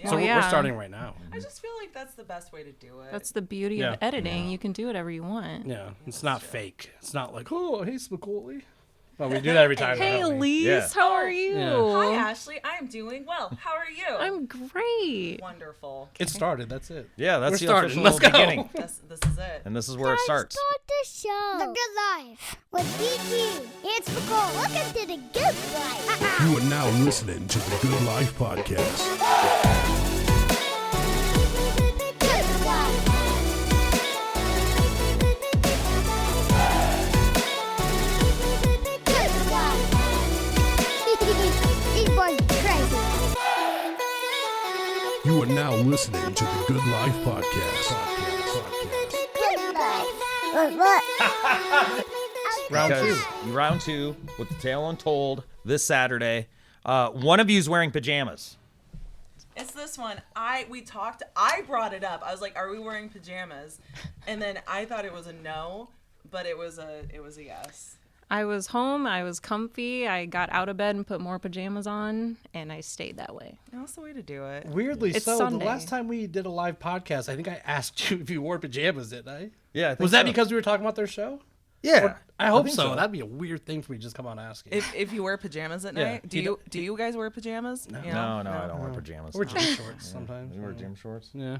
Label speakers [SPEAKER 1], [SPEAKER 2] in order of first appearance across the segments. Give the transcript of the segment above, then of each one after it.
[SPEAKER 1] Yeah.
[SPEAKER 2] So we're starting right now.
[SPEAKER 1] I just feel like that's the best way to do it.
[SPEAKER 3] That's the beauty of editing. You can do whatever you want.
[SPEAKER 2] Yeah, it's not fake. It's not like, oh, hey, Spicoli. Well, we do that every time.
[SPEAKER 3] Hey,
[SPEAKER 2] don't we?
[SPEAKER 3] Elise, how are you?
[SPEAKER 2] Yeah.
[SPEAKER 1] Hi, Ashley. I am doing well. How are you?
[SPEAKER 3] I'm great.
[SPEAKER 1] Wonderful.
[SPEAKER 2] It started. That's it.
[SPEAKER 4] Yeah, that's
[SPEAKER 2] We're
[SPEAKER 4] the
[SPEAKER 2] starting.
[SPEAKER 4] official
[SPEAKER 2] Let's go.
[SPEAKER 4] beginning.
[SPEAKER 1] This is it.
[SPEAKER 4] And this is where it starts.
[SPEAKER 5] Start the show. The Good Life with DT. It's Nicole. Welcome to the Good Life.
[SPEAKER 6] You are now listening to the Good Life Podcast.
[SPEAKER 5] Good Life. Good Life. These boys are crazy.
[SPEAKER 6] You are now listening to the Good Life Podcast.
[SPEAKER 5] Good Life. What?
[SPEAKER 4] Round two with the tale untold this Saturday. One of you is wearing pajamas.
[SPEAKER 1] It's this one. I brought it up. I was like, "Are we wearing pajamas?" And then I thought it was a no, but it was a yes.
[SPEAKER 3] I was home. I was comfy. I got out of bed and put more pajamas on, and I stayed that way.
[SPEAKER 1] That's the way to do it.
[SPEAKER 2] Weirdly
[SPEAKER 3] It's
[SPEAKER 2] so,
[SPEAKER 3] Sunday.
[SPEAKER 2] the last time we did a live podcast, I think I asked you if you wore pajamas, didn't I?
[SPEAKER 4] Yeah, I think
[SPEAKER 2] Was that
[SPEAKER 4] so.
[SPEAKER 2] because we were talking about their show?
[SPEAKER 4] Yeah,
[SPEAKER 2] I hope
[SPEAKER 4] think
[SPEAKER 2] so. That'd be a weird thing for me to just come on asking.
[SPEAKER 1] If you wear pajamas at
[SPEAKER 2] Yeah.
[SPEAKER 1] night, do you guys wear pajamas?
[SPEAKER 2] No.
[SPEAKER 1] You
[SPEAKER 4] No,
[SPEAKER 1] know?
[SPEAKER 4] I don't wear pajamas.
[SPEAKER 2] Or gym shorts sometimes.
[SPEAKER 4] You wear gym shorts?
[SPEAKER 2] Yeah.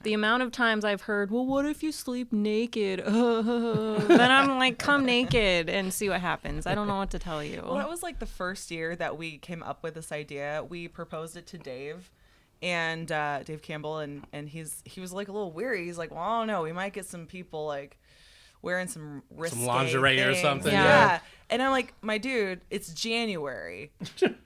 [SPEAKER 3] The amount of times I've heard, well, what if you sleep naked? Then I'm like, come naked and see what happens. I don't know what to tell you.
[SPEAKER 1] Well, that was like the first year that we came up with this idea. We proposed it to Dave, and Dave Campbell, and he was like a little weary. He's like, well, I don't know. We might get some people like wearing some risque
[SPEAKER 2] lingerie or
[SPEAKER 1] things.
[SPEAKER 2] something,
[SPEAKER 1] Yeah. And I'm like, my dude, it's January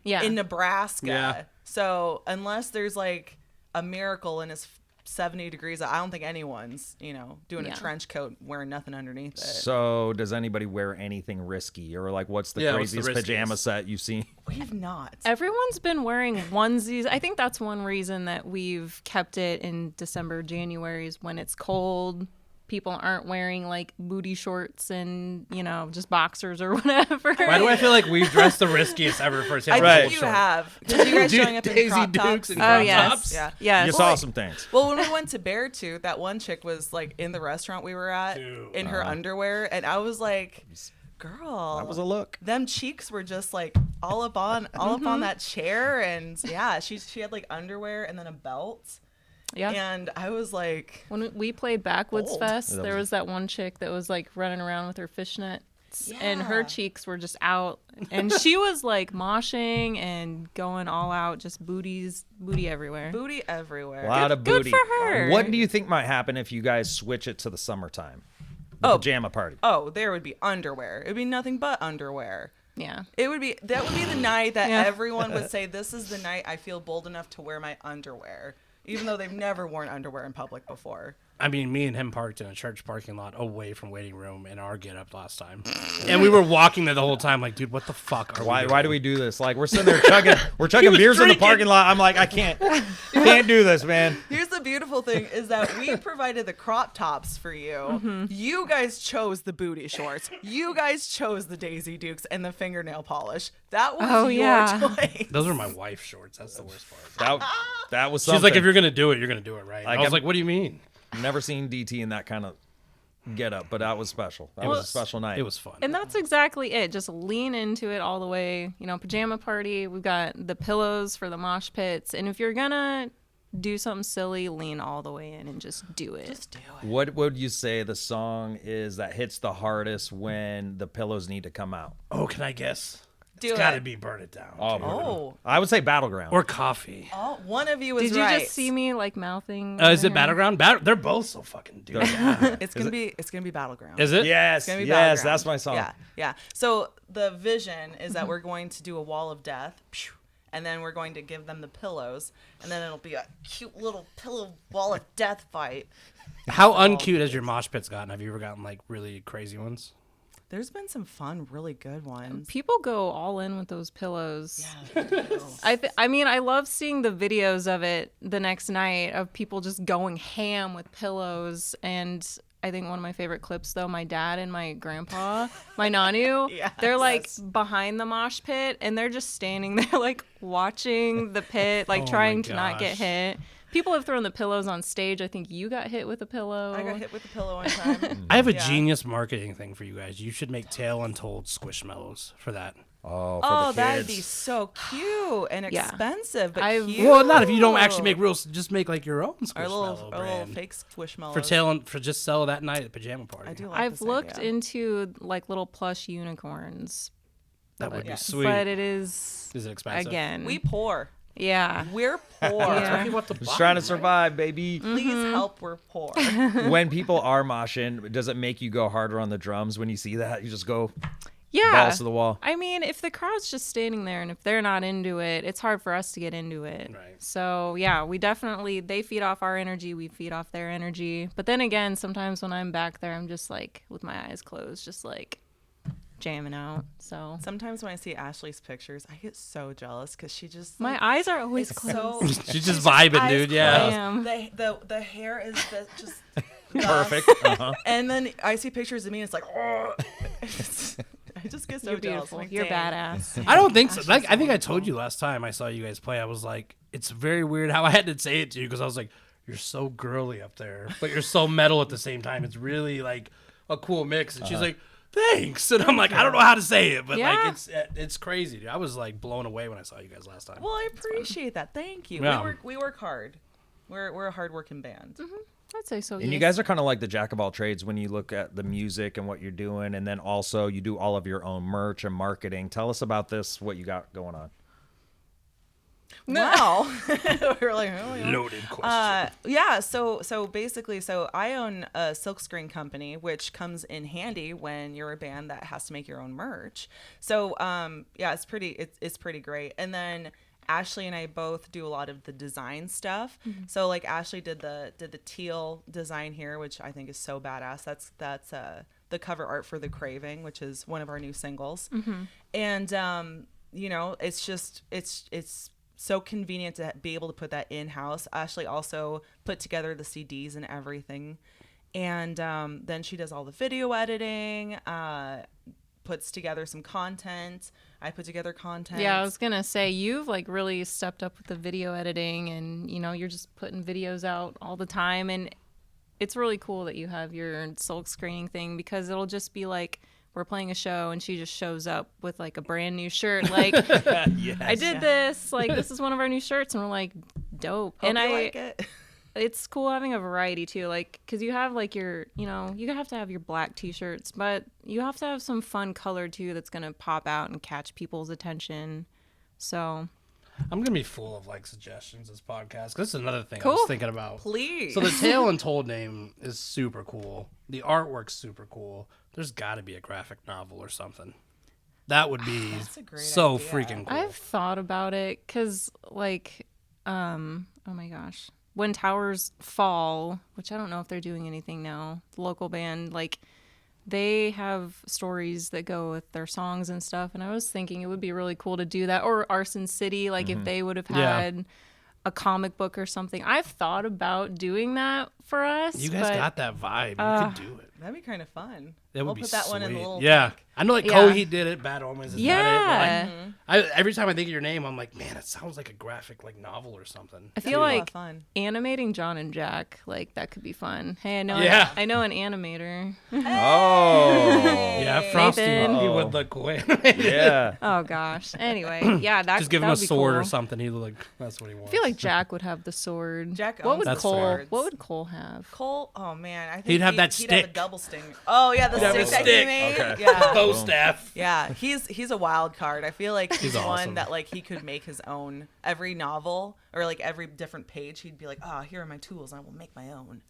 [SPEAKER 3] yeah.
[SPEAKER 1] in Nebraska.
[SPEAKER 2] Yeah.
[SPEAKER 1] So unless there's like a miracle and it's 70 degrees, I don't think anyone's, doing a trench coat wearing nothing underneath it.
[SPEAKER 4] So does anybody wear anything risky? Or like what's the craziest pajama set you've seen?
[SPEAKER 1] We have not.
[SPEAKER 3] Everyone's been wearing onesies. I think that's one reason that we've kept it in December, January is when it's cold. People aren't wearing like booty shorts and, just boxers or whatever.
[SPEAKER 2] Why do I feel like we've dressed the riskiest ever for a
[SPEAKER 1] I
[SPEAKER 2] right.
[SPEAKER 1] think you have. Because you guys showing up in
[SPEAKER 2] Daisy
[SPEAKER 1] crop
[SPEAKER 2] Dukes
[SPEAKER 1] tops.
[SPEAKER 2] and
[SPEAKER 3] Oh,
[SPEAKER 2] crop
[SPEAKER 3] yes.
[SPEAKER 2] tops?
[SPEAKER 1] Yeah.
[SPEAKER 3] Yes.
[SPEAKER 4] You saw some things.
[SPEAKER 1] Well, when we went to Beartooth, that one chick was like in the restaurant we were at in her underwear, and I was like, "Girl,
[SPEAKER 4] That was a look.
[SPEAKER 1] them cheeks were just like all up on that chair." And yeah, she had like underwear and then a belt.
[SPEAKER 3] Yeah.
[SPEAKER 1] And I was like,
[SPEAKER 3] When we played Backwoods
[SPEAKER 1] Old.
[SPEAKER 3] Fest, there was that one chick that was like running around with her fishnets and her
[SPEAKER 1] Yeah.
[SPEAKER 3] cheeks were just out. And she was like moshing and going all out, just booty everywhere.
[SPEAKER 1] booty everywhere.
[SPEAKER 4] A lot of
[SPEAKER 3] good
[SPEAKER 4] booty.
[SPEAKER 3] for her.
[SPEAKER 4] What do you think might happen if you guys switch it to the summertime? The pajama party.
[SPEAKER 1] Oh, there would be underwear. It would be nothing but underwear.
[SPEAKER 3] Yeah.
[SPEAKER 1] That would be the night that
[SPEAKER 3] Yeah.
[SPEAKER 1] everyone would say, "This is the night I feel bold enough to wear my underwear," even though they've never worn underwear in public before.
[SPEAKER 2] I mean, me and him parked in a church parking lot away from waiting room in our get up last time. And we were walking there the whole time like, dude, what the fuck are we doing?
[SPEAKER 4] Why do we do this? Like we're sitting there chugging beers in the
[SPEAKER 2] drinking.
[SPEAKER 4] parking lot. I'm like, I can't do this, man.
[SPEAKER 1] Here's the beautiful thing is that we provided the crop tops for you.
[SPEAKER 3] Mm-hmm.
[SPEAKER 1] You guys chose the booty shorts. You guys chose the Daisy Dukes and the fingernail polish. That was your
[SPEAKER 3] yeah.
[SPEAKER 1] choice.
[SPEAKER 2] Those are my wife's shorts. That's the worst part.
[SPEAKER 4] That was something.
[SPEAKER 2] She's like, if you're going to do it, you're going to do it right.
[SPEAKER 4] Like,
[SPEAKER 2] I was
[SPEAKER 4] I'm-
[SPEAKER 2] like, what do you mean?
[SPEAKER 4] I've never seen DT in that kind of get up, but that was special. That was a special night.
[SPEAKER 2] It was fun.
[SPEAKER 3] And that's exactly it. Just lean into it all the way. Pajama party. We've got the pillows for the mosh pits. And if you're going to do something silly, lean all the way in and just do it.
[SPEAKER 1] Just do it.
[SPEAKER 4] What would you say the song is that hits the hardest when the pillows need to come out?
[SPEAKER 2] Oh, can I guess?
[SPEAKER 1] Do
[SPEAKER 2] It's
[SPEAKER 1] it.
[SPEAKER 2] got to be Burn It Down.
[SPEAKER 1] Oh.
[SPEAKER 4] I would say Battleground.
[SPEAKER 2] Or Coffee.
[SPEAKER 1] Oh, one of you was
[SPEAKER 3] Did you
[SPEAKER 1] right.
[SPEAKER 3] just see me like mouthing?
[SPEAKER 2] Is it Battleground? They're both so fucking dude.
[SPEAKER 1] It's gonna be Battleground.
[SPEAKER 2] Is it?
[SPEAKER 4] yes,
[SPEAKER 1] It's gonna be
[SPEAKER 4] yes,
[SPEAKER 1] Battleground.
[SPEAKER 4] that's my song.
[SPEAKER 1] Yeah. So the vision is that we're going to do a wall of death, and then we're going to give them the pillows, and then it'll be a cute little pillow wall of death fight.
[SPEAKER 2] How uncute has your mosh pits gotten? Have you ever gotten like really crazy ones?
[SPEAKER 1] There's been some fun, really good ones.
[SPEAKER 3] People go all in with those pillows.
[SPEAKER 1] Yeah.
[SPEAKER 3] I mean, I love seeing the videos of it the next night of people just going ham with pillows. And I think one of my favorite clips though, my dad and my grandpa, my nanu,
[SPEAKER 1] Yes.
[SPEAKER 3] they're like behind the mosh pit and they're just standing there like watching the pit, like
[SPEAKER 2] Oh
[SPEAKER 3] trying
[SPEAKER 2] my
[SPEAKER 3] to not get
[SPEAKER 2] gosh.
[SPEAKER 3] hit. People have thrown the pillows on stage. I think you got hit with a pillow.
[SPEAKER 1] I got hit with a pillow one time.
[SPEAKER 2] I have a
[SPEAKER 1] Yeah.
[SPEAKER 2] genius marketing thing for you guys. You should make Tale Untold Squishmallows for that.
[SPEAKER 4] Oh, for
[SPEAKER 1] Oh,
[SPEAKER 4] the
[SPEAKER 1] that'd
[SPEAKER 4] kids.
[SPEAKER 1] be so cute and
[SPEAKER 3] Yeah.
[SPEAKER 1] expensive, but
[SPEAKER 3] I've-
[SPEAKER 1] cute.
[SPEAKER 2] Well, not if you don't actually make real. Just make like your own
[SPEAKER 1] our little
[SPEAKER 2] Squishmallow
[SPEAKER 1] little
[SPEAKER 2] brand
[SPEAKER 1] fake squishmallows.
[SPEAKER 2] for Tale for just sell that night at Pajama Party.
[SPEAKER 1] I do like
[SPEAKER 3] I've
[SPEAKER 1] this
[SPEAKER 3] looked
[SPEAKER 1] idea.
[SPEAKER 3] into like little plush unicorns,
[SPEAKER 2] That would be
[SPEAKER 1] Yeah.
[SPEAKER 2] sweet.
[SPEAKER 3] but it is
[SPEAKER 2] Is it expensive?
[SPEAKER 3] again.
[SPEAKER 1] We poor.
[SPEAKER 3] yeah.
[SPEAKER 1] We're poor.
[SPEAKER 3] Yeah.
[SPEAKER 2] People have to
[SPEAKER 4] Just
[SPEAKER 2] buy
[SPEAKER 4] trying to
[SPEAKER 2] them,
[SPEAKER 4] survive, baby.
[SPEAKER 1] Please help. We're poor.
[SPEAKER 4] When people are moshing, does it make you go harder on the drums when you see that? You just go
[SPEAKER 3] Yeah.
[SPEAKER 4] balls to the wall.
[SPEAKER 3] I mean, if the crowd's just standing there and if they're not into it, it's hard for us to get into it.
[SPEAKER 2] Right.
[SPEAKER 3] So, yeah, they feed off our energy, we feed off their energy. But then again, sometimes when I'm back there, I'm just like with my eyes closed, just like jamming out. So,
[SPEAKER 1] Sometimes when I see Ashley's pictures, I get so jealous because she just
[SPEAKER 3] my eyes are always
[SPEAKER 1] it's
[SPEAKER 3] closed.
[SPEAKER 1] so
[SPEAKER 2] She's just vibing,
[SPEAKER 1] eyes
[SPEAKER 2] dude.
[SPEAKER 3] I
[SPEAKER 2] Yeah.
[SPEAKER 3] am.
[SPEAKER 1] the hair is just
[SPEAKER 4] Perfect.
[SPEAKER 1] And then I see pictures of me and it's like, oh. I just get so
[SPEAKER 3] You're
[SPEAKER 1] jealous.
[SPEAKER 3] beautiful.
[SPEAKER 1] I'm like,
[SPEAKER 3] You're
[SPEAKER 1] dang.
[SPEAKER 3] badass.
[SPEAKER 2] I don't think so. Like I think I told you last time I saw you guys play. I was like, it's very weird how I had to say it to you because I was like, you're so girly up there, but you're so metal at the same time. It's really like a cool mix. And she's like, thanks. And I'm like, I don't know how to say it, but
[SPEAKER 3] Yeah.
[SPEAKER 2] like it's crazy, dude. I was like blown away when I saw you guys last time.
[SPEAKER 1] Well, I appreciate that. Thank you.
[SPEAKER 2] Yeah.
[SPEAKER 1] We work hard. We're a hardworking band.
[SPEAKER 3] I'd say so.
[SPEAKER 4] And you guys are kind of like the jack of all trades when you look at the music and what you're doing, and then also you do all of your own merch and marketing. Tell us about this, what you got going on.
[SPEAKER 1] Wow. We're like, oh, yeah.
[SPEAKER 2] Loaded question.
[SPEAKER 1] Yeah, so basically, I own a silkscreen company, which comes in handy when you're a band that has to make your own merch. So yeah, it's pretty great. And then Ashley and I both do a lot of the design stuff. So like Ashley did the teal design here, which I think is so badass. That's the cover art for The Craving, which is one of our new singles. And you know, it's so convenient to be able to put that in-house. Ashley also put together the CDs and everything. And then she does all the video editing, puts together some content. I put together content.
[SPEAKER 3] Yeah, I was gonna say you've like really stepped up with the video editing, and you know you're just putting videos out all the time, and it's really cool that you have your silk screening thing because it'll just be like we're playing a show and she just shows up with like a brand new shirt, like I did this, like this is one of our new shirts, and we're like dope.
[SPEAKER 1] Hope
[SPEAKER 3] And
[SPEAKER 1] you like it.
[SPEAKER 3] it's cool having a variety too, like because you have like your, you know, you have to have your black t-shirts, but you have to have some fun color too that's gonna pop out and catch people's attention. So
[SPEAKER 2] I'm gonna be full of like suggestions this podcast. 'Cause this is another thing I
[SPEAKER 3] Cool.
[SPEAKER 2] was thinking about.
[SPEAKER 1] Please.
[SPEAKER 2] So the Tale Untold name is super cool. The artwork's super cool. There's got to be a graphic novel or something. That would be
[SPEAKER 1] That's a great
[SPEAKER 2] so
[SPEAKER 1] idea.
[SPEAKER 2] freaking cool.
[SPEAKER 3] I've thought about it because, like, oh my gosh, when Towers Fall, which I don't know if they're doing anything now, the local band, like, they have stories that go with their songs and stuff. And I was thinking it would be really cool to do that. Or Arson City, like, if they would have
[SPEAKER 2] Yeah.
[SPEAKER 3] had a comic book or something. I've thought about doing that for us.
[SPEAKER 2] You guys
[SPEAKER 3] but
[SPEAKER 2] got that vibe. You could do it.
[SPEAKER 1] That'd be kind of fun.
[SPEAKER 2] That would
[SPEAKER 1] We'll
[SPEAKER 2] be
[SPEAKER 1] put that one in the
[SPEAKER 2] sweet.
[SPEAKER 1] little
[SPEAKER 2] Yeah,
[SPEAKER 1] tank.
[SPEAKER 2] I know like
[SPEAKER 3] Yeah.
[SPEAKER 2] Coheed did it. Bad Omens is
[SPEAKER 3] Yeah.
[SPEAKER 2] that it? But, like, every time I think of your name, I'm like, man, it sounds like a graphic like novel or something.
[SPEAKER 3] I
[SPEAKER 1] That'd
[SPEAKER 3] feel
[SPEAKER 1] be a lot of
[SPEAKER 3] like
[SPEAKER 1] fun.
[SPEAKER 3] animating John and Jack, like, that could be fun. Hey, I know,
[SPEAKER 2] Yeah.
[SPEAKER 3] I know an animator.
[SPEAKER 4] Oh,
[SPEAKER 2] Yeah, Frosty
[SPEAKER 3] Nathan.
[SPEAKER 2] would look cool.
[SPEAKER 4] yeah.
[SPEAKER 3] Oh gosh. Anyway, yeah, that
[SPEAKER 2] Just give
[SPEAKER 3] that
[SPEAKER 2] him a
[SPEAKER 3] would be
[SPEAKER 2] sword
[SPEAKER 3] cool.
[SPEAKER 2] or something. He look that's what he
[SPEAKER 3] I
[SPEAKER 2] wants.
[SPEAKER 3] feel like Jack would have the sword.
[SPEAKER 1] Jack
[SPEAKER 3] What
[SPEAKER 1] owns
[SPEAKER 3] would
[SPEAKER 1] the
[SPEAKER 3] Cole?
[SPEAKER 1] swords.
[SPEAKER 3] What would Cole have?
[SPEAKER 1] Cole, oh man, I think
[SPEAKER 2] He'd have that
[SPEAKER 1] He'd have a
[SPEAKER 2] stick.
[SPEAKER 1] double sting. Oh yeah, the
[SPEAKER 2] He'd have
[SPEAKER 1] stick
[SPEAKER 2] a
[SPEAKER 1] that
[SPEAKER 2] stick.
[SPEAKER 1] he made.
[SPEAKER 4] Okay.
[SPEAKER 1] Yeah,
[SPEAKER 2] bow staff.
[SPEAKER 1] yeah. He's a wild card. I feel like he's
[SPEAKER 2] awesome.
[SPEAKER 1] one that like he could make his own. Every novel or like every different page, he'd be like, "Ah, here are my tools. I will make my own."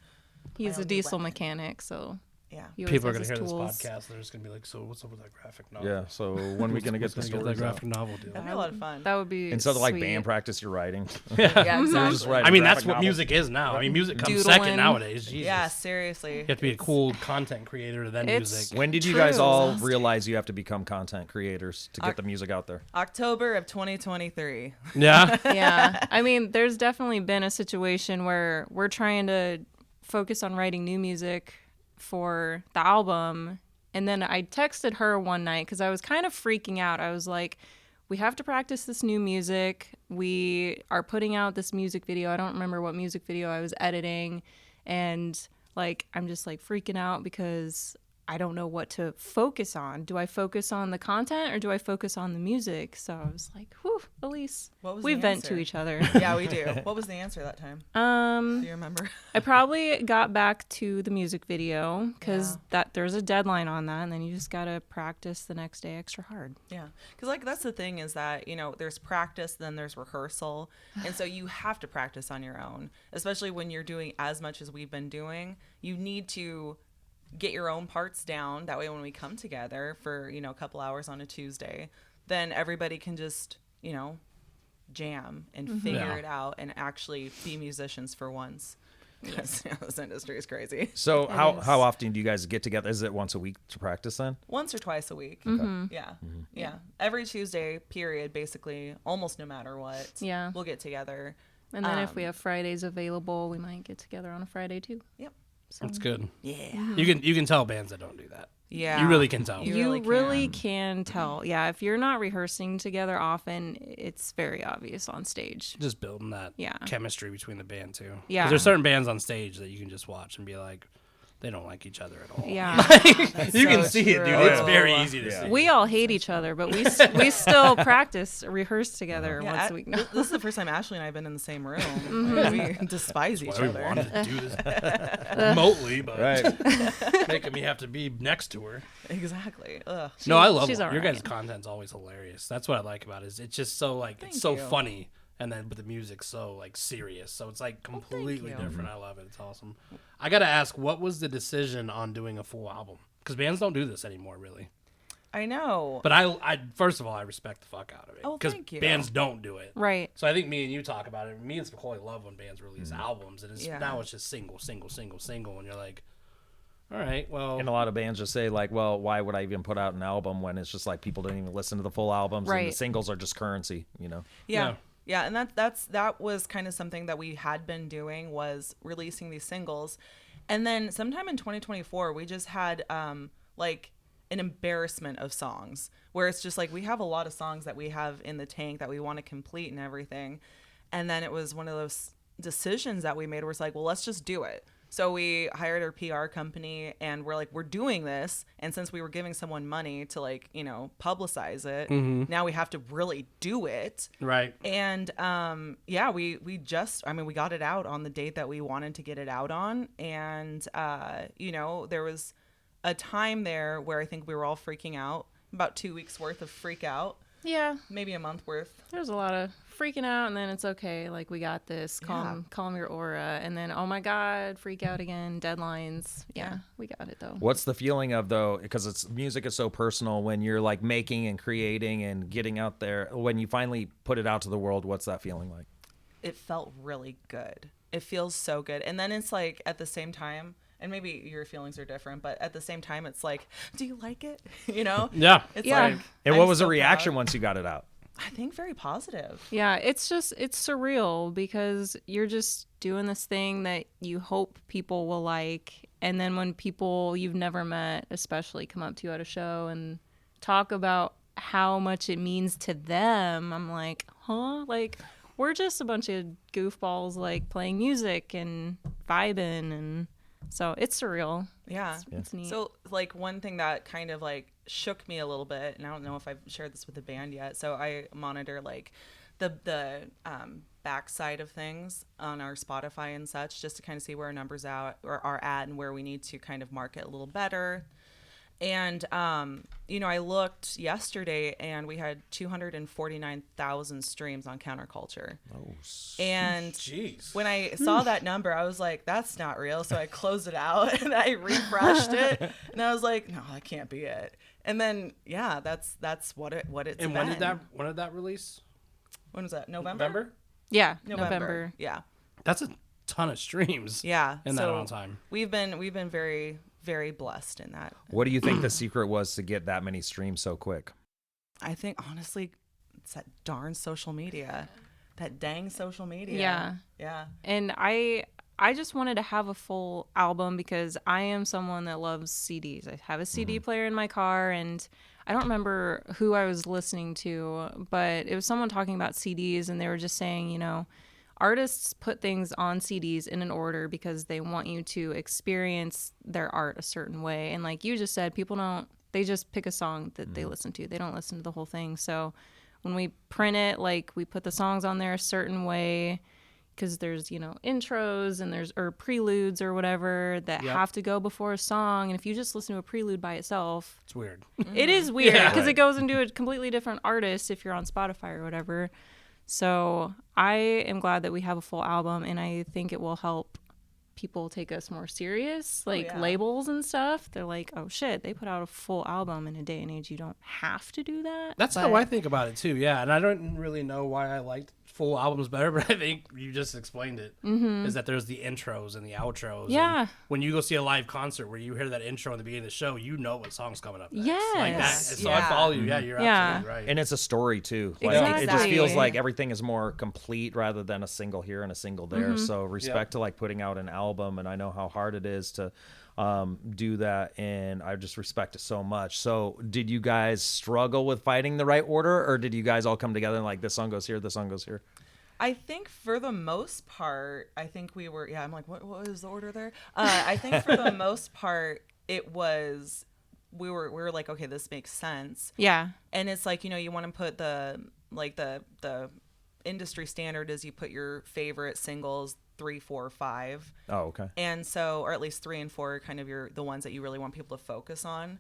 [SPEAKER 3] He's
[SPEAKER 1] My
[SPEAKER 3] a
[SPEAKER 1] own
[SPEAKER 3] diesel
[SPEAKER 1] weapon.
[SPEAKER 3] mechanic, so
[SPEAKER 1] Yeah.
[SPEAKER 3] he always
[SPEAKER 2] People are
[SPEAKER 3] has
[SPEAKER 2] gonna
[SPEAKER 3] his
[SPEAKER 2] hear
[SPEAKER 3] tools.
[SPEAKER 2] this podcast. They're just gonna be like, "So what's up with that graphic novel?"
[SPEAKER 4] Yeah. So when are we gonna get the
[SPEAKER 2] What's gonna
[SPEAKER 4] stories
[SPEAKER 2] that
[SPEAKER 4] out?
[SPEAKER 2] graphic novel deal?
[SPEAKER 1] That'd be a lot of fun.
[SPEAKER 3] That would be
[SPEAKER 4] Instead of like
[SPEAKER 3] sweet.
[SPEAKER 4] band practice, you're writing.
[SPEAKER 1] Yeah,
[SPEAKER 4] You're
[SPEAKER 1] exactly.
[SPEAKER 4] just writing
[SPEAKER 2] I mean,
[SPEAKER 4] graphic
[SPEAKER 2] that's what
[SPEAKER 4] novels.
[SPEAKER 2] music is now. I mean, music comes
[SPEAKER 3] Doodling.
[SPEAKER 2] second nowadays. Jesus.
[SPEAKER 1] Yeah, seriously.
[SPEAKER 2] You have to be a cool content creator to then
[SPEAKER 3] It's-
[SPEAKER 2] music.
[SPEAKER 4] When did you guys
[SPEAKER 3] True.
[SPEAKER 4] all realize you have to become content creators to get
[SPEAKER 1] Oc-
[SPEAKER 4] the music out there?
[SPEAKER 1] October of 2023.
[SPEAKER 2] Yeah.
[SPEAKER 3] Yeah, I mean, there's definitely been a situation where we're trying to focus on writing new music for the album. And then I texted her one night because I was kind of freaking out. I was like, we have to practice this new music. We are putting out this music video. I don't remember what music video I was editing. And like, I'm just like freaking out because I don't know what to focus on. Do I focus on the content or do I focus on the music? So I was like, whew, Eliss.
[SPEAKER 1] What was
[SPEAKER 3] We
[SPEAKER 1] the
[SPEAKER 3] vent
[SPEAKER 1] answer?
[SPEAKER 3] to each other.
[SPEAKER 1] Yeah, we do. What was the answer that time? Do you remember?
[SPEAKER 3] I probably got back to the music video because
[SPEAKER 1] Yeah.
[SPEAKER 3] that there's a deadline on that, and then you just gotta practice the next day extra hard.
[SPEAKER 1] Yeah, because like that's the thing is that, you know, there's practice, then there's rehearsal, and so you have to practice on your own, especially when you're doing as much as we've been doing. You need to get your own parts down. That way when we come together for, you know, a couple hours on a Tuesday, then everybody can just, you know, jam and figure
[SPEAKER 2] Yeah.
[SPEAKER 1] it out and actually be musicians for once. Because this industry is crazy.
[SPEAKER 4] So how
[SPEAKER 3] is.
[SPEAKER 4] how often do you guys get together? Is it once a week to practice then?
[SPEAKER 1] Once or twice a week. Yeah. Yeah. Every Tuesday period, basically, almost no matter what.
[SPEAKER 3] Yeah.
[SPEAKER 1] We'll get together.
[SPEAKER 3] And then if we have Fridays available, we might get together on a Friday too.
[SPEAKER 1] Yep.
[SPEAKER 2] That's good.
[SPEAKER 1] Yeah.
[SPEAKER 2] You can tell bands that don't do that.
[SPEAKER 1] Yeah.
[SPEAKER 2] You really can tell.
[SPEAKER 1] You
[SPEAKER 3] You really can tell. Yeah, if you're not rehearsing together often, it's very obvious on stage.
[SPEAKER 2] Just building that
[SPEAKER 3] Yeah.
[SPEAKER 2] chemistry between the band too. 'Cause
[SPEAKER 3] Yeah.
[SPEAKER 2] there's certain bands on stage that you can just watch and be like, they don't like each other at all.
[SPEAKER 3] Yeah.
[SPEAKER 2] You can
[SPEAKER 1] So
[SPEAKER 2] see it, dude.
[SPEAKER 1] true.
[SPEAKER 2] It's very easy to
[SPEAKER 4] Yeah.
[SPEAKER 2] see.
[SPEAKER 3] We all hate each other, but we still rehearse together
[SPEAKER 1] Yeah,
[SPEAKER 3] once a week now.
[SPEAKER 1] This is the first time Ashley and I have been in the same room. Like, we despise each
[SPEAKER 2] Why we
[SPEAKER 1] other.
[SPEAKER 2] wanted to do this remotely, but
[SPEAKER 4] Right.
[SPEAKER 2] making me have to be next to her.
[SPEAKER 1] Exactly. Ugh.
[SPEAKER 2] No, I love
[SPEAKER 3] she's
[SPEAKER 2] it.
[SPEAKER 3] all
[SPEAKER 2] Your
[SPEAKER 3] right.
[SPEAKER 2] guys' content's always hilarious. That's what I like about it. Is it's just so like
[SPEAKER 1] Thank
[SPEAKER 2] it's so
[SPEAKER 1] you.
[SPEAKER 2] funny, and then but the music's so like serious. So it's like completely
[SPEAKER 1] you.
[SPEAKER 2] different. I love it. It's awesome. I gotta ask, what was the decision on doing a full album? Because bands don't do this anymore, really.
[SPEAKER 1] I know.
[SPEAKER 2] But I first of all, I respect the fuck out of it.
[SPEAKER 1] Oh,
[SPEAKER 2] Because
[SPEAKER 1] thank you.
[SPEAKER 2] bands don't do it.
[SPEAKER 3] Right.
[SPEAKER 2] So I think me and you talk about it. Me and Spicoli love when bands release albums, and it's
[SPEAKER 1] Yeah.
[SPEAKER 2] now it's just single, and you're like, all right, well,
[SPEAKER 4] And a lot of bands just say like, well, why would I even put out an album when it's just like people don't even listen to the full albums and
[SPEAKER 3] Right.
[SPEAKER 4] the singles are just currency, you know?
[SPEAKER 1] Yeah. Yeah, and that was kind of something that we had been doing, was releasing these singles. And then sometime in 2024, we just had like an embarrassment of songs where it's just like we have a lot of songs that we have in the tank that we want to complete and everything. And then it was one of those decisions that we made where it's like, well, let's just do it. So we hired our PR company and we're like, we're doing this. And since we were giving someone money to like, you know, publicize it, now we have to really do it.
[SPEAKER 2] right.
[SPEAKER 1] And yeah, we got it out on the date that we wanted to get it out on. And, you know, there was a time there where I think we were all freaking out, about 2 weeks worth of freak out,
[SPEAKER 3] Yeah.
[SPEAKER 1] maybe a month worth.
[SPEAKER 3] There's a lot of freaking out, and then it's okay. Like, we got this. Calm your aura. And then, oh my God, freak out again. Deadlines. Yeah, we got it though.
[SPEAKER 4] What's the feeling of though, because it's music is so personal when you're like making and creating and getting out there, when you finally put it out to the world, what's that feeling like?
[SPEAKER 1] It felt really good. It feels so good. And then it's like at the same time, and maybe your feelings are different, but at the same time, it's like, do you like it? You know?
[SPEAKER 2] Yeah.
[SPEAKER 1] It's
[SPEAKER 3] Yeah.
[SPEAKER 1] like,
[SPEAKER 4] And
[SPEAKER 1] I'm
[SPEAKER 4] what was the
[SPEAKER 1] so
[SPEAKER 4] reaction
[SPEAKER 1] proud.
[SPEAKER 4] once you got it out?
[SPEAKER 1] I think very positive.
[SPEAKER 3] Yeah, it's surreal because you're just doing this thing that you hope people will like. And then when people you've never met, especially, come up to you at a show and talk about how much it means to them, I'm like, huh? Like, we're just a bunch of goofballs, like, playing music and vibing. And so it's surreal.
[SPEAKER 1] Yeah.
[SPEAKER 3] It's neat.
[SPEAKER 1] So like one thing that kind of like shook me a little bit, and I don't know if I've shared this with the band yet. So I monitor like the backside of things on our Spotify and such, just to kind of see where our numbers are at and where we need to kind of market a little better. And you know, I looked yesterday and we had 249,000 streams on Counterculture.
[SPEAKER 4] Oh,
[SPEAKER 1] And
[SPEAKER 2] Jeez.
[SPEAKER 1] when I saw that number, I was like, that's not real. So I closed it out and I refreshed it. And I was like, no, that can't be it. And then, yeah, that's what it's
[SPEAKER 2] And
[SPEAKER 1] been.
[SPEAKER 2] when did that release?
[SPEAKER 1] When was that? November?
[SPEAKER 3] Yeah, November.
[SPEAKER 1] Yeah.
[SPEAKER 2] That's a ton of streams.
[SPEAKER 1] Yeah.
[SPEAKER 2] In that
[SPEAKER 1] So
[SPEAKER 2] amount of time.
[SPEAKER 1] We've been very, very blessed in that.
[SPEAKER 4] what do you think the secret was to get that many streams so quick?
[SPEAKER 1] I think, honestly, it's that darn social media. That dang social media.
[SPEAKER 3] Yeah.
[SPEAKER 1] Yeah.
[SPEAKER 3] And I I just wanted to have a full album because I am someone that loves CDs. I have a CD player in my car, and I don't remember who I was listening to, but it was someone talking about CDs, and they were just saying, you know, artists put things on CDs in an order because they want you to experience their art a certain way. And like you just said, people don't, they just pick a song that they listen to. They don't listen to the whole thing. So when we print it, like we put the songs on there a certain way because there's, you know, intros and there's, or preludes or whatever that have to go before a song. And if you just listen to a prelude by itself,
[SPEAKER 2] It's weird.
[SPEAKER 3] it is weird because
[SPEAKER 4] Right.
[SPEAKER 3] it goes into a completely different artist if you're on Spotify or whatever. So I am glad that we have a full album, and I think it will help people take us more serious, like
[SPEAKER 1] yeah.
[SPEAKER 3] labels and stuff. They're like, oh shit, they put out a full album in a day and age. You don't have to do that.
[SPEAKER 2] That's how I think about it too. Yeah, and I don't really know why I liked full albums better, but I think you just explained it. Is that there's the intros and the outros.
[SPEAKER 3] Yeah.
[SPEAKER 2] And when you go see a live concert where you hear that intro in the beginning of the show, you know what song's coming up next. Like that.
[SPEAKER 3] Yes.
[SPEAKER 2] So I follow you. Yeah, you're absolutely right.
[SPEAKER 4] And it's a story too. Like it just
[SPEAKER 3] Exactly.
[SPEAKER 4] feels like everything is more complete rather than a single here and a single there. So respect to like putting out an album, and I know how hard it is to do that, and I just respect it so much. So did you guys struggle with finding the right order, or did you guys all come together and like this song goes here, this song goes here?
[SPEAKER 1] I think for the most part, I think we were, I'm like, what was the order there? I think for the most part, it was, we were like, okay, this makes sense.
[SPEAKER 3] Yeah.
[SPEAKER 1] And it's like, you know, you want to put the industry standard is you put your favorite singles 3, 4, 5.
[SPEAKER 4] Oh, okay.
[SPEAKER 1] And so, or at least 3 and 4 are kind of the ones that you really want people to focus on.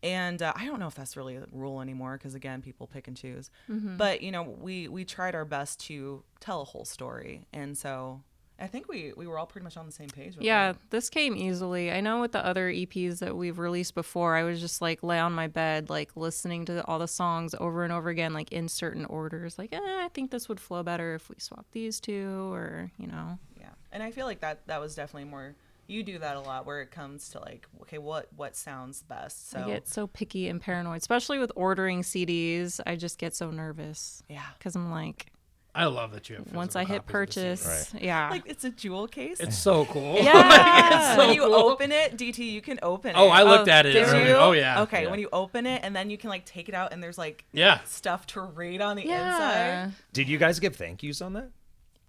[SPEAKER 1] And I don't know if that's really a rule anymore because, again, people pick and choose. But, you know, we tried our best to tell a whole story. And so I think we were all pretty much on the same page with
[SPEAKER 3] Yeah,
[SPEAKER 1] it.
[SPEAKER 3] this came easily. I know with the other EPs that we've released before, I was just like lay on my bed, like listening to all the songs over and over again, like in certain orders. Like, I think this would flow better if we swap these two, or, you know.
[SPEAKER 1] Yeah. And I feel like that was definitely more, you do that a lot where it comes to like, okay, what sounds best? So
[SPEAKER 3] I get so picky and paranoid, especially with ordering CDs. I just get so nervous.
[SPEAKER 1] Yeah.
[SPEAKER 3] Because I'm like,
[SPEAKER 2] I love that you have
[SPEAKER 3] once I hit
[SPEAKER 2] physical copies of the
[SPEAKER 3] purchase,
[SPEAKER 2] CD.
[SPEAKER 3] yeah.
[SPEAKER 1] like it's a jewel case.
[SPEAKER 2] It's so cool.
[SPEAKER 3] Yeah.
[SPEAKER 2] So
[SPEAKER 1] when you
[SPEAKER 2] cool.
[SPEAKER 1] open it, DT, you can open it.
[SPEAKER 2] Oh, I looked at it.
[SPEAKER 1] Did
[SPEAKER 2] earlier.
[SPEAKER 1] you?
[SPEAKER 2] Oh, yeah.
[SPEAKER 1] Okay,
[SPEAKER 4] Yeah.
[SPEAKER 1] when you open it, and then you can like take it out, and there's like
[SPEAKER 2] Yeah.
[SPEAKER 1] stuff to read on the
[SPEAKER 3] Yeah.
[SPEAKER 1] inside.
[SPEAKER 4] Did you guys give thank yous on that?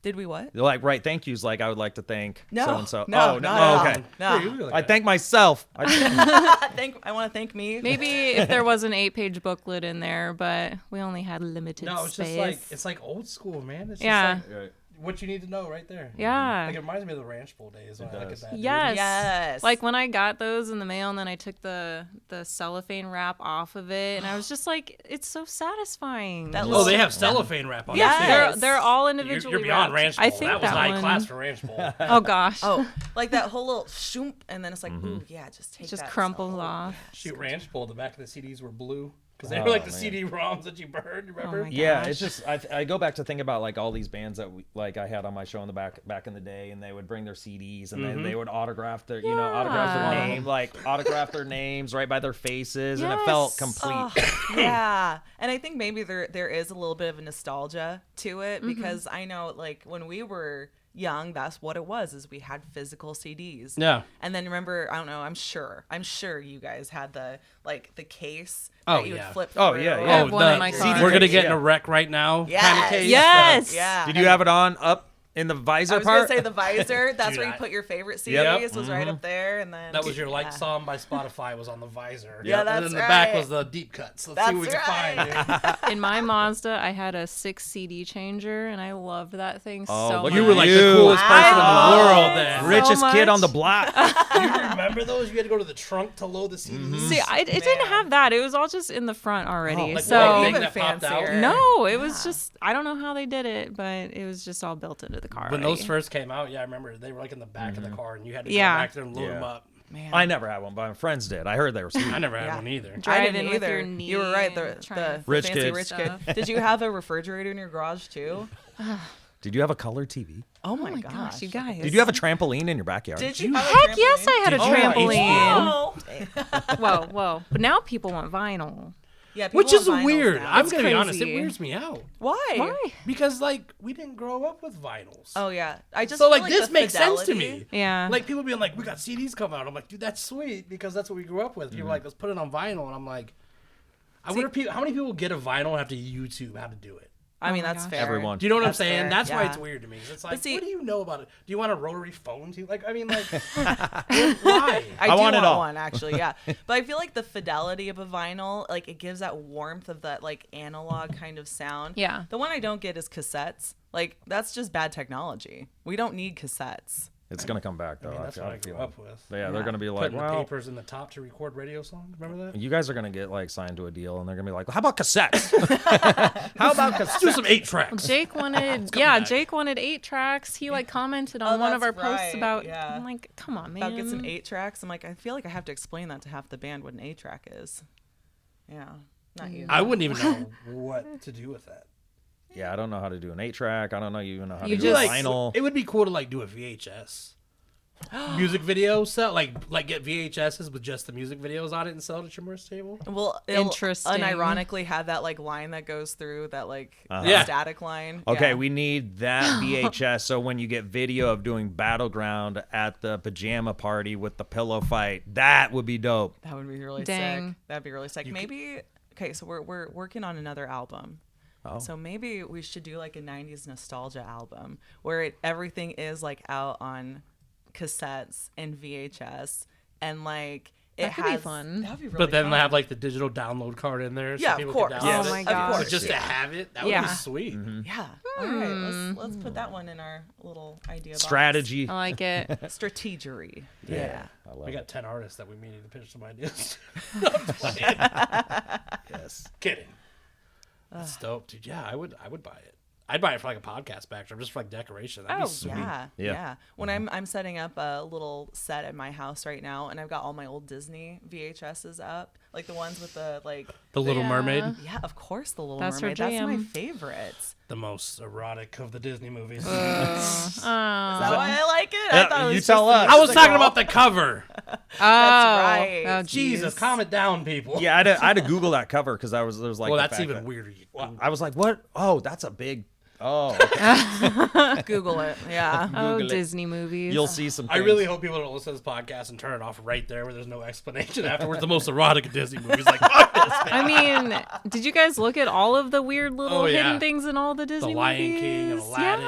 [SPEAKER 1] Did we what?
[SPEAKER 4] They're like, right, thank yous, like I would like to thank
[SPEAKER 1] No,
[SPEAKER 4] so and so.
[SPEAKER 1] no,
[SPEAKER 4] Oh,
[SPEAKER 1] not
[SPEAKER 4] no.
[SPEAKER 1] at all.
[SPEAKER 4] Okay.
[SPEAKER 1] No.
[SPEAKER 2] Yeah, you were like
[SPEAKER 4] I
[SPEAKER 2] that.
[SPEAKER 4] thank myself.
[SPEAKER 1] I want to thank me.
[SPEAKER 3] Maybe if there was an 8-page booklet in there, but we only had limited
[SPEAKER 2] No, it's
[SPEAKER 3] space.
[SPEAKER 2] just like, it's like old school, man. It's
[SPEAKER 3] Yeah.
[SPEAKER 2] just like what you need to know right there.
[SPEAKER 3] Yeah.
[SPEAKER 2] Like it reminds me of the Ranch Bowl days. When I look at that, dude.
[SPEAKER 3] Yes.
[SPEAKER 1] Yes.
[SPEAKER 3] Like when I got those in the mail and then I took the cellophane wrap off of it, and I was just like, it's so satisfying.
[SPEAKER 1] That
[SPEAKER 3] Just-
[SPEAKER 2] Oh, they have cellophane wrap on
[SPEAKER 1] Yes.
[SPEAKER 2] it. too.
[SPEAKER 3] they're all
[SPEAKER 2] You're,
[SPEAKER 3] individually
[SPEAKER 2] you're beyond
[SPEAKER 3] wrapped.
[SPEAKER 2] Ranch Bowl.
[SPEAKER 3] I think
[SPEAKER 2] that was high
[SPEAKER 3] one.
[SPEAKER 2] class for Ranch Bowl.
[SPEAKER 3] Oh gosh.
[SPEAKER 1] Oh, like that whole little shoomp, and then it's like, ooh, yeah, just take
[SPEAKER 3] It just
[SPEAKER 1] that.
[SPEAKER 3] crumples
[SPEAKER 1] Oh,
[SPEAKER 3] off.
[SPEAKER 2] Shoot, Ranch Bowl. The back of the CDs were blue because they
[SPEAKER 4] Oh,
[SPEAKER 2] were like the
[SPEAKER 4] man.
[SPEAKER 2] CD-ROMs that you burned. You remember?
[SPEAKER 3] my God.
[SPEAKER 4] Yeah,
[SPEAKER 3] Gosh.
[SPEAKER 4] it's just I go back to think about like all these bands that we, like I had on my show in the back in the day, and they would bring their CDs and then they would autograph their autograph their
[SPEAKER 3] Yeah.
[SPEAKER 4] name, like autograph their names right by their faces, and it felt
[SPEAKER 3] Yes.
[SPEAKER 4] complete.
[SPEAKER 1] Yeah, and I think maybe there is a little bit of a nostalgia to it because I know like when we were young, that's what it was, is we had physical CDs.
[SPEAKER 2] Yeah.
[SPEAKER 1] And then remember, I don't know, I'm sure you guys had the case
[SPEAKER 2] Oh,
[SPEAKER 1] that you
[SPEAKER 2] yeah.
[SPEAKER 1] would flip
[SPEAKER 4] Oh,
[SPEAKER 1] through.
[SPEAKER 4] yeah,
[SPEAKER 3] I
[SPEAKER 4] yeah.
[SPEAKER 3] have one in my car.
[SPEAKER 2] We're gonna get in
[SPEAKER 4] Yeah.
[SPEAKER 2] a wreck right now.
[SPEAKER 1] Yes.
[SPEAKER 2] Kind of case.
[SPEAKER 3] Yes.
[SPEAKER 1] Yeah.
[SPEAKER 4] Did you have it on up in the visor
[SPEAKER 1] I was
[SPEAKER 4] part?
[SPEAKER 1] gonna say the visor. That's
[SPEAKER 2] Dude,
[SPEAKER 1] where you
[SPEAKER 2] I-
[SPEAKER 1] put your favorite CDs.
[SPEAKER 2] Yep.
[SPEAKER 1] Was right up there, and then
[SPEAKER 2] That was your like
[SPEAKER 1] yeah.
[SPEAKER 2] song by Spotify was on the visor.
[SPEAKER 1] Yeah,
[SPEAKER 2] And
[SPEAKER 1] that's
[SPEAKER 2] then the back
[SPEAKER 1] right.
[SPEAKER 2] was the deep cuts. Let's see what we
[SPEAKER 1] That's
[SPEAKER 2] can find. Dude.
[SPEAKER 3] In my Mazda, I had a 6 CD changer, and I loved that thing
[SPEAKER 4] Oh,
[SPEAKER 3] so
[SPEAKER 4] look
[SPEAKER 3] much.
[SPEAKER 2] You were like the
[SPEAKER 4] You.
[SPEAKER 2] coolest person in the
[SPEAKER 1] Wow.
[SPEAKER 2] world then.
[SPEAKER 3] So
[SPEAKER 4] Richest kid on the
[SPEAKER 3] much.
[SPEAKER 4] block.
[SPEAKER 2] Do you remember those? You had to go to the trunk to load the CDs.
[SPEAKER 3] See, it didn't have that. It was all just in the front already.
[SPEAKER 2] Like
[SPEAKER 3] so
[SPEAKER 2] one thing
[SPEAKER 1] Even
[SPEAKER 2] that popped out.
[SPEAKER 1] fancier.
[SPEAKER 3] no, it was just, I don't know how they did it, but it was just all built into the car.
[SPEAKER 2] When those
[SPEAKER 3] already.
[SPEAKER 2] first came out, yeah, I remember they were like in the back of the car, and you had to
[SPEAKER 3] Yeah.
[SPEAKER 2] go back there and load
[SPEAKER 4] Yeah.
[SPEAKER 2] them up.
[SPEAKER 1] Man.
[SPEAKER 4] I never had one, but my friends did. I heard they were sweet.
[SPEAKER 2] I never had
[SPEAKER 1] Yeah.
[SPEAKER 2] one either.
[SPEAKER 1] I
[SPEAKER 3] Driving
[SPEAKER 1] didn't
[SPEAKER 3] with
[SPEAKER 1] either.
[SPEAKER 3] your knee
[SPEAKER 1] You were right. The
[SPEAKER 3] and trying to
[SPEAKER 4] Rich
[SPEAKER 1] fancy
[SPEAKER 4] kid.
[SPEAKER 1] rich kid.
[SPEAKER 3] stuff.
[SPEAKER 1] Did you have a refrigerator in your garage too?
[SPEAKER 4] Did you have a color TV?
[SPEAKER 1] Oh my,
[SPEAKER 3] Oh my gosh, you guys.
[SPEAKER 4] Did you have a trampoline in your backyard?
[SPEAKER 1] Did you? Have a
[SPEAKER 3] Heck yes,
[SPEAKER 1] trampoline?
[SPEAKER 3] I had a
[SPEAKER 2] Did you?
[SPEAKER 3] trampoline.
[SPEAKER 1] Oh.
[SPEAKER 3] Whoa. But now people want vinyl.
[SPEAKER 1] Yeah, people
[SPEAKER 2] which is
[SPEAKER 1] want vinyls
[SPEAKER 2] weird.
[SPEAKER 1] now.
[SPEAKER 2] I'm
[SPEAKER 3] It's
[SPEAKER 2] gonna be honest, it
[SPEAKER 3] crazy.
[SPEAKER 2] weirds me out
[SPEAKER 1] Why?
[SPEAKER 2] because like we didn't grow up with vinyls.
[SPEAKER 1] Oh yeah, I just
[SPEAKER 2] So
[SPEAKER 1] feel
[SPEAKER 2] like
[SPEAKER 1] like
[SPEAKER 2] this
[SPEAKER 1] the
[SPEAKER 2] makes sense to
[SPEAKER 1] fidelity-
[SPEAKER 2] me.
[SPEAKER 3] Yeah.
[SPEAKER 2] Like people being like, we got CDs come out. I'm like, dude, that's sweet because that's what we grew up with. People are like, let's put it on vinyl, and I'm like, I wonder how many people get a vinyl and have to YouTube how to do it.
[SPEAKER 1] I mean,
[SPEAKER 3] my
[SPEAKER 1] that's
[SPEAKER 3] gosh.
[SPEAKER 1] fair.
[SPEAKER 4] Everyone.
[SPEAKER 2] Do you know what I'm
[SPEAKER 1] That's
[SPEAKER 2] saying?
[SPEAKER 1] fair,
[SPEAKER 2] That's why
[SPEAKER 1] yeah.
[SPEAKER 2] it's weird to me. 'Cause it's like,
[SPEAKER 1] see-
[SPEAKER 2] what do you know about it? Do you want a rotary phone? Do you, like, I mean, like, why?
[SPEAKER 1] I
[SPEAKER 4] I
[SPEAKER 1] do
[SPEAKER 4] want it all.
[SPEAKER 1] one actually, yeah. But I feel like the fidelity of a vinyl, like it gives that warmth of that like analog kind of sound.
[SPEAKER 3] Yeah.
[SPEAKER 1] The one I don't get is cassettes. Like that's just bad technology. We don't need cassettes.
[SPEAKER 4] It's gonna come back though.
[SPEAKER 2] I mean, that's
[SPEAKER 4] feel
[SPEAKER 2] what I
[SPEAKER 4] like
[SPEAKER 2] grew
[SPEAKER 4] people-
[SPEAKER 2] up with.
[SPEAKER 4] Yeah, they're gonna be like,
[SPEAKER 2] Putting the
[SPEAKER 4] well,
[SPEAKER 2] papers in the top to record radio songs. Remember that?
[SPEAKER 4] you guys are gonna get like signed to a deal, and they're gonna be like, how about cassettes? How about
[SPEAKER 2] Let's
[SPEAKER 4] cassettes?
[SPEAKER 2] do some 8 tracks.
[SPEAKER 3] Jake wanted,
[SPEAKER 2] back.
[SPEAKER 3] Jake wanted 8 tracks. He like commented
[SPEAKER 1] Oh,
[SPEAKER 3] on one of our
[SPEAKER 1] that's
[SPEAKER 3] posts
[SPEAKER 1] right,
[SPEAKER 3] about.
[SPEAKER 1] yeah.
[SPEAKER 3] I'm like, come on, man.
[SPEAKER 1] About get some 8 tracks. I'm like, I feel like I have to explain that to half the band what an 8 track is. Yeah, not you.
[SPEAKER 2] I wouldn't even know what to do with that.
[SPEAKER 4] Yeah, I don't know how to do an 8-track. I don't know even know how
[SPEAKER 3] You
[SPEAKER 4] to do
[SPEAKER 3] just-
[SPEAKER 4] a vinyl.
[SPEAKER 2] It would be cool to like do a VHS music video set, like get VHSs with just the music videos on it and sell it at your merch table.
[SPEAKER 1] Well, it'll
[SPEAKER 3] Interesting.
[SPEAKER 1] unironically have that like line that goes through that like
[SPEAKER 2] Yeah.
[SPEAKER 1] static line.
[SPEAKER 4] Okay,
[SPEAKER 1] Yeah.
[SPEAKER 4] we need that VHS. So when you get video of doing Battleground at the pajama party with the pillow fight, that would be dope.
[SPEAKER 1] That would be really
[SPEAKER 3] Dang.
[SPEAKER 1] sick. That'd be really sick. Maybe okay, so we're working on another album.
[SPEAKER 4] Oh.
[SPEAKER 1] So maybe we should do like a 90s nostalgia album where everything is like out on cassettes and VHS and like it
[SPEAKER 3] That could be
[SPEAKER 1] has
[SPEAKER 3] fun.
[SPEAKER 1] That'd be really
[SPEAKER 2] But then
[SPEAKER 1] fun.
[SPEAKER 2] they have like the digital download card in there, so
[SPEAKER 1] Yeah, of
[SPEAKER 2] people
[SPEAKER 1] course.
[SPEAKER 2] can download
[SPEAKER 1] Yes.
[SPEAKER 2] it.
[SPEAKER 3] Oh my
[SPEAKER 1] Of
[SPEAKER 3] gosh.
[SPEAKER 1] course.
[SPEAKER 2] Just to
[SPEAKER 1] Yeah.
[SPEAKER 2] have it, that would
[SPEAKER 3] Yeah.
[SPEAKER 2] be sweet.
[SPEAKER 1] Yeah. All right. Let's put that one in our little idea box.
[SPEAKER 4] Strategy.
[SPEAKER 3] I like it.
[SPEAKER 1] Strategery. Yeah.
[SPEAKER 4] I love
[SPEAKER 2] We
[SPEAKER 4] it.
[SPEAKER 2] got 10 artists that we may need to pitch some ideas. I'm playing.
[SPEAKER 4] Yes.
[SPEAKER 2] Kidding. That's dope, dude. Yeah, I would buy it. I'd buy it for like a podcast backdrop, just for like decoration. That'd
[SPEAKER 1] Oh
[SPEAKER 2] be sweet.
[SPEAKER 1] yeah,
[SPEAKER 4] Yeah.
[SPEAKER 1] yeah. When I'm setting up a little set at my house right now, and I've got all my old Disney VHSs up, like the ones with the like.
[SPEAKER 2] The Little
[SPEAKER 3] Yeah.
[SPEAKER 2] Mermaid,
[SPEAKER 1] Yeah, of course, the Little
[SPEAKER 3] That's her
[SPEAKER 1] Mermaid. That's my
[SPEAKER 3] jam.
[SPEAKER 1] favorite.
[SPEAKER 2] the most erotic of the Disney movies.
[SPEAKER 1] Is that why I like it? I thought it was
[SPEAKER 4] you
[SPEAKER 1] just
[SPEAKER 4] tell
[SPEAKER 1] the
[SPEAKER 4] us.
[SPEAKER 2] I was talking
[SPEAKER 1] musical.
[SPEAKER 2] about the cover.
[SPEAKER 1] right.
[SPEAKER 3] Oh,
[SPEAKER 2] Jesus,
[SPEAKER 3] jeez.
[SPEAKER 2] calm it down, people.
[SPEAKER 4] Yeah, I had to Google that cover because there was like.
[SPEAKER 2] Well,
[SPEAKER 4] the
[SPEAKER 2] that's
[SPEAKER 4] fact
[SPEAKER 2] even
[SPEAKER 4] that-
[SPEAKER 2] weirder.
[SPEAKER 4] I was like, what? Oh, that's a big. Oh, okay.
[SPEAKER 1] Google it. Yeah.
[SPEAKER 3] Oh,
[SPEAKER 4] Google it.
[SPEAKER 3] Disney movies.
[SPEAKER 4] You'll see some.
[SPEAKER 2] I
[SPEAKER 4] things.
[SPEAKER 2] really hope people don't listen to this podcast and turn it off right there where there's no explanation afterwards. The most erotic of Disney movies. Like, fuck this, man.
[SPEAKER 3] I mean, did you guys look at all of the weird little
[SPEAKER 2] Oh, yeah.
[SPEAKER 3] hidden things in all the Disney
[SPEAKER 2] The Lion
[SPEAKER 3] movies?
[SPEAKER 2] King and Aladdin
[SPEAKER 3] yeah.
[SPEAKER 2] and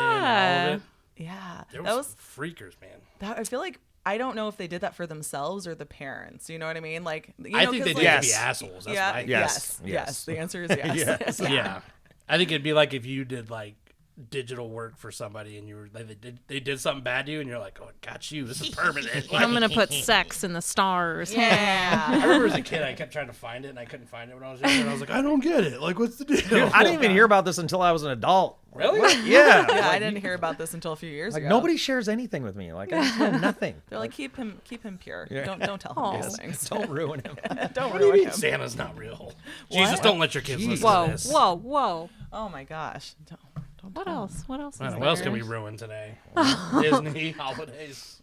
[SPEAKER 2] all of it.
[SPEAKER 1] Yeah.
[SPEAKER 2] There
[SPEAKER 1] That
[SPEAKER 2] was
[SPEAKER 1] was
[SPEAKER 2] some freakers, man.
[SPEAKER 1] that. I feel like I don't know if they did that for themselves or the parents. You know what I mean? Like, you
[SPEAKER 2] I
[SPEAKER 1] know,
[SPEAKER 2] think they
[SPEAKER 1] 'cause,
[SPEAKER 2] did
[SPEAKER 1] like,
[SPEAKER 2] it to be
[SPEAKER 4] Yes.
[SPEAKER 2] assholes. That's
[SPEAKER 1] Yeah.
[SPEAKER 2] what I think.
[SPEAKER 1] Yes.
[SPEAKER 4] Yes.
[SPEAKER 1] Yes. The answer is yes.
[SPEAKER 4] Yes.
[SPEAKER 2] Yeah. I think it'd be like if you did like digital work for somebody and you were they did something bad to you and you're like, oh, I got you. This is permanent. Like,
[SPEAKER 3] I'm gonna put sex in the stars.
[SPEAKER 1] Yeah.
[SPEAKER 2] I remember as a kid, I kept trying to find it and I couldn't find it when I was younger. And I was like, I don't get it. Like, what's the deal?
[SPEAKER 4] I didn't even hear about this until I was an adult.
[SPEAKER 2] Really?
[SPEAKER 4] Yeah.
[SPEAKER 1] Yeah, I didn't hear about this until a few years
[SPEAKER 4] Like
[SPEAKER 1] ago.
[SPEAKER 4] nobody shares anything with me. Like I just know nothing.
[SPEAKER 1] They're like, keep him pure.
[SPEAKER 4] Yeah.
[SPEAKER 1] Don't tell him these things.
[SPEAKER 4] Don't ruin him.
[SPEAKER 1] Don't
[SPEAKER 2] What do you
[SPEAKER 1] ruin
[SPEAKER 2] mean
[SPEAKER 1] him.
[SPEAKER 2] Santa's not real? Jesus, don't let your kids listen
[SPEAKER 3] Whoa,
[SPEAKER 2] to this.
[SPEAKER 3] whoa, whoa.
[SPEAKER 1] Oh my gosh. Don't
[SPEAKER 3] What
[SPEAKER 1] tell him.
[SPEAKER 3] else? What else?
[SPEAKER 2] I don't
[SPEAKER 3] Is
[SPEAKER 2] know, what else
[SPEAKER 3] there?
[SPEAKER 2] can we ruin today? Disney, holidays.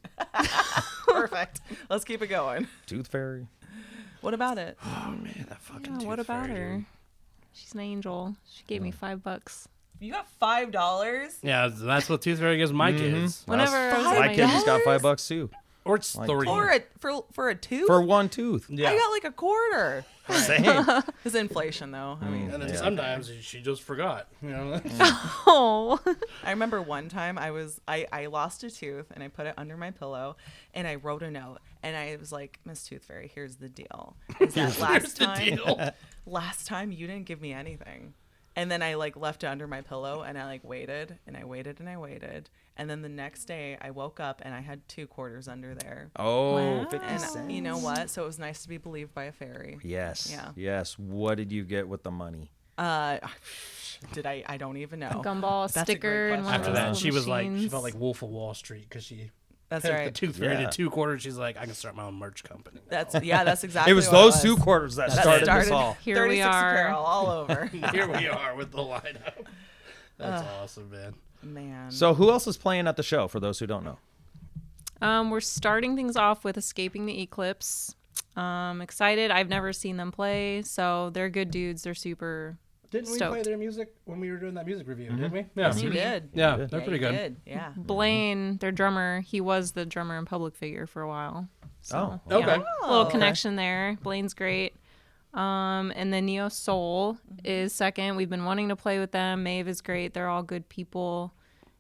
[SPEAKER 1] Perfect. Let's keep it going.
[SPEAKER 4] Tooth fairy.
[SPEAKER 1] What about it?
[SPEAKER 2] Oh, man, that fucking
[SPEAKER 3] Yeah, what
[SPEAKER 2] tooth
[SPEAKER 3] about
[SPEAKER 2] fairy,
[SPEAKER 3] her?
[SPEAKER 2] dude.
[SPEAKER 3] She's an angel. She gave me $5.
[SPEAKER 1] You got $5?
[SPEAKER 2] Yeah, that's what Tooth Fairy gives my kids.
[SPEAKER 3] Whenever I was at
[SPEAKER 4] My
[SPEAKER 3] my
[SPEAKER 4] kid just got
[SPEAKER 1] $5?
[SPEAKER 4] $5 too
[SPEAKER 2] Or it's
[SPEAKER 4] Like,
[SPEAKER 2] 3.
[SPEAKER 1] For a tooth?
[SPEAKER 4] for one tooth.
[SPEAKER 2] Yeah.
[SPEAKER 1] I got like a quarter.
[SPEAKER 4] Same.
[SPEAKER 1] It's inflation though. I mean,
[SPEAKER 2] And then sometimes she just forgot. You know?
[SPEAKER 3] Oh.
[SPEAKER 1] I remember one time I lost a tooth and I put it under my pillow and I wrote a note and I was like, Miss Tooth Fairy, here's the deal. Is that last time you didn't give me anything. And then I like left it under my pillow and I like waited and I waited and I waited. And then the next day I woke up and I had 2 quarters under there.
[SPEAKER 4] Oh,
[SPEAKER 3] Wow.
[SPEAKER 4] 50
[SPEAKER 1] And
[SPEAKER 4] cents.
[SPEAKER 1] you know what? So it was nice to be believed by a fairy.
[SPEAKER 4] Yes.
[SPEAKER 1] Yeah.
[SPEAKER 4] Yes. What did you get with the money?
[SPEAKER 1] Did I don't even know.
[SPEAKER 3] Gumball
[SPEAKER 1] That's a great
[SPEAKER 3] sticker and one
[SPEAKER 2] After
[SPEAKER 3] of
[SPEAKER 2] that,
[SPEAKER 3] those
[SPEAKER 2] she was like, she
[SPEAKER 3] machines.
[SPEAKER 2] felt like Wolf of Wall Street because she
[SPEAKER 1] That's
[SPEAKER 2] had
[SPEAKER 1] right.
[SPEAKER 2] the Tooth Fairy
[SPEAKER 4] Yeah.
[SPEAKER 2] did 2 quarters. She's like, I can start my own merch company.
[SPEAKER 1] That's exactly
[SPEAKER 4] It was
[SPEAKER 1] what
[SPEAKER 4] those
[SPEAKER 1] was.
[SPEAKER 4] 2 quarters that
[SPEAKER 1] That
[SPEAKER 4] started this
[SPEAKER 1] started-
[SPEAKER 4] all.
[SPEAKER 3] Here
[SPEAKER 1] 36
[SPEAKER 3] we are.
[SPEAKER 1] apparel all over.
[SPEAKER 2] Here we are with the lineup. That's awesome, man.
[SPEAKER 1] Man.
[SPEAKER 4] So who else is playing at the show? For those who don't know.
[SPEAKER 3] We're starting things off with Escaping the Eclipse. Excited. I've never seen them play, so they're good dudes. They're super
[SPEAKER 2] Didn't we
[SPEAKER 3] stoked.
[SPEAKER 2] play their music when we were doing that music review? Didn't we? Yeah,
[SPEAKER 1] You did.
[SPEAKER 2] yeah,
[SPEAKER 4] did.
[SPEAKER 2] they're
[SPEAKER 1] Yeah,
[SPEAKER 2] pretty
[SPEAKER 1] you
[SPEAKER 2] good.
[SPEAKER 1] did. Yeah.
[SPEAKER 3] Blaine, their drummer, he was the drummer and public figure for a while. So,
[SPEAKER 4] Oh,
[SPEAKER 2] okay.
[SPEAKER 3] A little connection there. Blaine's great. And then Neo Soul is second. We've been wanting to play with them. Maeve is great. They're all good people.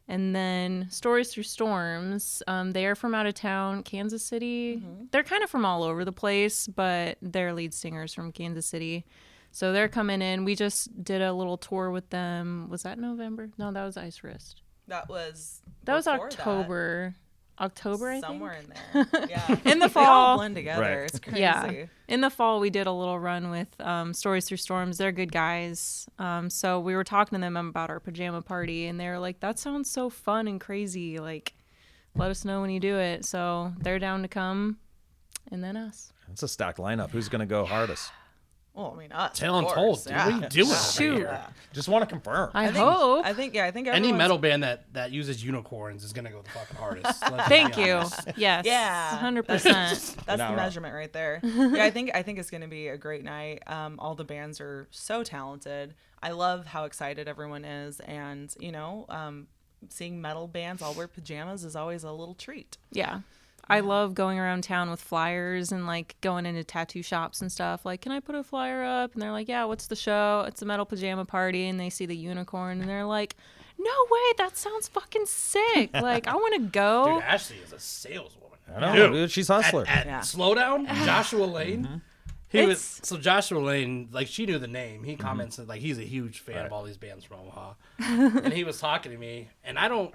[SPEAKER 3] And then Stories Through Storms. They are from out of town, Kansas City. They're kind of from all over the place, but their lead singer's from Kansas City. So they're coming in. We just did a little tour with them. Was that November? No, that was Ice Wrist.
[SPEAKER 1] That was
[SPEAKER 3] October.
[SPEAKER 1] October,
[SPEAKER 3] I think.
[SPEAKER 1] somewhere in there. Yeah.
[SPEAKER 3] In the
[SPEAKER 1] They all
[SPEAKER 3] fall.
[SPEAKER 1] blend together.
[SPEAKER 4] Right.
[SPEAKER 1] It's crazy.
[SPEAKER 3] Yeah. In the fall, we did a little run with Stories Through Storms. They're good guys. So we were talking to them about our pajama party, and they were like, that sounds so fun and crazy. Like, let us know when you do it. So they're down to come, and then us.
[SPEAKER 4] It's a stacked lineup. Who's going to go hardest?
[SPEAKER 1] Well, I mean, us.
[SPEAKER 2] Tell
[SPEAKER 1] of
[SPEAKER 2] Untold,
[SPEAKER 1] course,
[SPEAKER 2] dude.
[SPEAKER 1] yeah.
[SPEAKER 2] What are you doing over
[SPEAKER 3] Shoot.
[SPEAKER 2] here?
[SPEAKER 4] Just want to confirm.
[SPEAKER 3] I hope.
[SPEAKER 1] I think
[SPEAKER 2] Any
[SPEAKER 1] everyone's-
[SPEAKER 2] metal band that uses unicorns is gonna go the fucking hardest. Let's just
[SPEAKER 3] Thank
[SPEAKER 2] be
[SPEAKER 3] you.
[SPEAKER 2] honest.
[SPEAKER 3] Yes.
[SPEAKER 1] Yeah.
[SPEAKER 3] 100%.
[SPEAKER 1] That's
[SPEAKER 4] Not
[SPEAKER 1] the
[SPEAKER 4] wrong.
[SPEAKER 1] measurement right there. Yeah, I think it's going to be a great night. All the bands are so talented. I love how excited everyone is, and seeing metal bands all wear pajamas is always a little treat.
[SPEAKER 3] Yeah. I love going around town with flyers and like going into tattoo shops and stuff. Like, can I put a flyer up? And they're like, yeah, what's the show? It's a Metal Pajama Party. And they see the unicorn and they're like, no way, that sounds fucking sick. Like, I want to go.
[SPEAKER 2] Dude, Ashley is a saleswoman.
[SPEAKER 4] I know,
[SPEAKER 2] Dude,
[SPEAKER 4] dude. She's hustler.
[SPEAKER 2] At
[SPEAKER 1] Yeah.
[SPEAKER 2] Slowdown, Joshua Lane. He was
[SPEAKER 3] It's-
[SPEAKER 2] so Joshua Lane, like she knew the name. He comments that like he's a huge fan of all these bands from Omaha, and he was talking to me, and I don't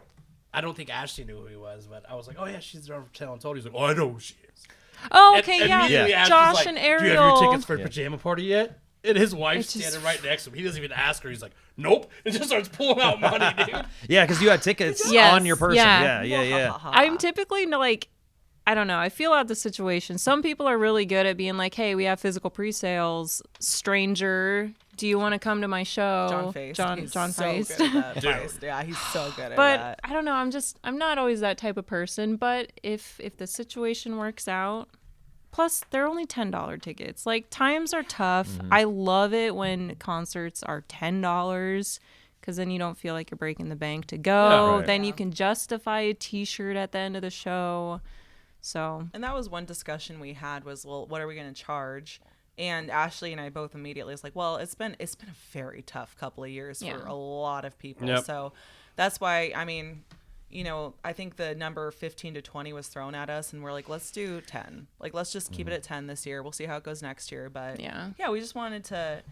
[SPEAKER 2] think Ashley knew who he was, but I was like, oh yeah, she's the drummer for Untold. He's like, oh, I know who she is.
[SPEAKER 3] Oh,
[SPEAKER 2] And
[SPEAKER 3] okay, yeah.
[SPEAKER 2] immediately Ashley's
[SPEAKER 3] Josh
[SPEAKER 2] like,
[SPEAKER 3] and
[SPEAKER 2] do you have
[SPEAKER 3] Ariel.
[SPEAKER 2] your tickets for a pajama party yet? And his wife's
[SPEAKER 3] It's just-
[SPEAKER 2] standing right next to him. He doesn't even ask her. He's like, nope, and just starts pulling out money, dude.
[SPEAKER 4] Yeah, because you had tickets
[SPEAKER 3] Yes,
[SPEAKER 4] on your person.
[SPEAKER 3] yeah.
[SPEAKER 4] Yeah.
[SPEAKER 3] I'm typically like, I don't know. I feel out the situation. Some people are really good at being like, hey, we have physical pre-sales. Stranger, do you want to come to my show?
[SPEAKER 1] John Faced.
[SPEAKER 3] John
[SPEAKER 1] He's
[SPEAKER 3] Faced.
[SPEAKER 1] So good at that.
[SPEAKER 2] Dude.
[SPEAKER 1] Feist. Yeah, he's so good at
[SPEAKER 3] But
[SPEAKER 1] that.
[SPEAKER 3] I don't know. I'm not always that type of person. But if the situation works out, plus they're only $10 tickets. Like times are tough. I love it when concerts are $10 because then you don't feel like you're breaking the bank to go.
[SPEAKER 2] Yeah, right.
[SPEAKER 3] Then you can justify a T-shirt at the end of the show. So
[SPEAKER 1] And that was one discussion we had was, well, what are we going to charge? And Ashley and I both immediately was like, well, it's been a very tough couple of years
[SPEAKER 3] Yeah.
[SPEAKER 1] for a lot of people.
[SPEAKER 2] Yep.
[SPEAKER 1] So that's why, I mean, I think the number 15 to 20 was thrown at us and we're like, let's do 10. Like, let's just keep it at 10 this year. We'll see how it goes next year. But
[SPEAKER 3] Yeah.
[SPEAKER 1] we just wanted to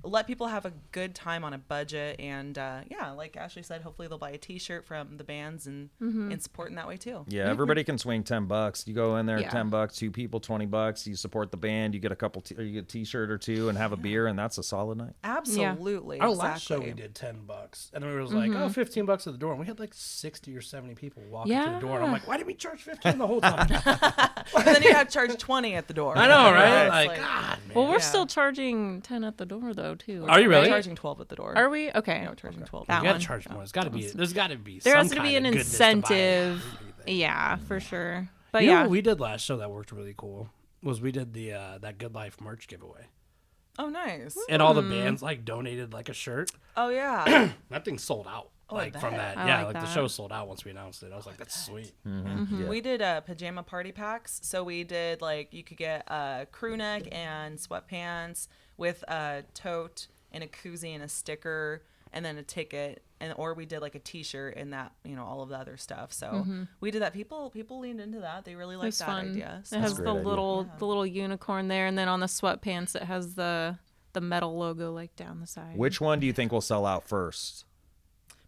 [SPEAKER 1] let people have a good time on a budget. And like Ashley said, hopefully they'll buy a T-shirt from the bands and support in that way too.
[SPEAKER 4] Yeah, everybody can swing $10. You go in there,
[SPEAKER 3] Yeah.
[SPEAKER 4] $10, two people, $20. You support the band. You get you get a T-shirt or two and have a beer, and that's a solid night.
[SPEAKER 1] Absolutely.
[SPEAKER 2] Our last show
[SPEAKER 1] exactly.
[SPEAKER 2] we did $10, and then we was like, oh, $15 at the door, and we had like 60 or 70 people walking through the door, and I'm like, why did we charge 15 the whole time?
[SPEAKER 1] And then you have to charge 20 at the door.
[SPEAKER 2] I know, right?
[SPEAKER 1] It's
[SPEAKER 2] Like, God, man.
[SPEAKER 3] well, we're
[SPEAKER 1] Yeah.
[SPEAKER 3] still charging 10 at the door though too.
[SPEAKER 2] Are you really?
[SPEAKER 1] We're charging 12 at the door.
[SPEAKER 3] Are we? Okay.
[SPEAKER 1] Yeah, we're charging 12.
[SPEAKER 3] That
[SPEAKER 2] You gotta
[SPEAKER 3] one.
[SPEAKER 2] charge more. There's gotta be
[SPEAKER 3] There
[SPEAKER 2] some
[SPEAKER 3] has to be
[SPEAKER 2] kind
[SPEAKER 3] an
[SPEAKER 2] of goodness to buy
[SPEAKER 3] incentive.
[SPEAKER 2] everything.
[SPEAKER 3] Yeah, for sure. But
[SPEAKER 2] You know
[SPEAKER 3] yeah.
[SPEAKER 2] what we did last show that worked really cool was we did the that Good Life merch giveaway,
[SPEAKER 1] Oh, nice.
[SPEAKER 2] and all the bands like donated like a shirt.
[SPEAKER 1] Oh, yeah.
[SPEAKER 2] That thing sold out.
[SPEAKER 1] Oh, I
[SPEAKER 2] Like from
[SPEAKER 1] bet.
[SPEAKER 2] that,
[SPEAKER 3] I
[SPEAKER 2] yeah,
[SPEAKER 3] like
[SPEAKER 2] like the
[SPEAKER 3] that.
[SPEAKER 2] show sold out once we announced it. I was like, that's sweet.
[SPEAKER 4] Yeah.
[SPEAKER 1] We did pajama party packs. So we did like you could get a crew neck and sweatpants with a tote and a koozie and a sticker and then a ticket. Or we did like a T-shirt and that, all of the other stuff. So we did that. People leaned into that. They really
[SPEAKER 3] It
[SPEAKER 1] liked
[SPEAKER 3] was
[SPEAKER 1] that
[SPEAKER 3] fun.
[SPEAKER 1] idea.
[SPEAKER 3] It
[SPEAKER 1] So.
[SPEAKER 3] has
[SPEAKER 4] a
[SPEAKER 3] the
[SPEAKER 4] great idea.
[SPEAKER 3] little unicorn there, and then on the sweatpants it has the metal logo like down the side.
[SPEAKER 4] Which one do you think will sell out first?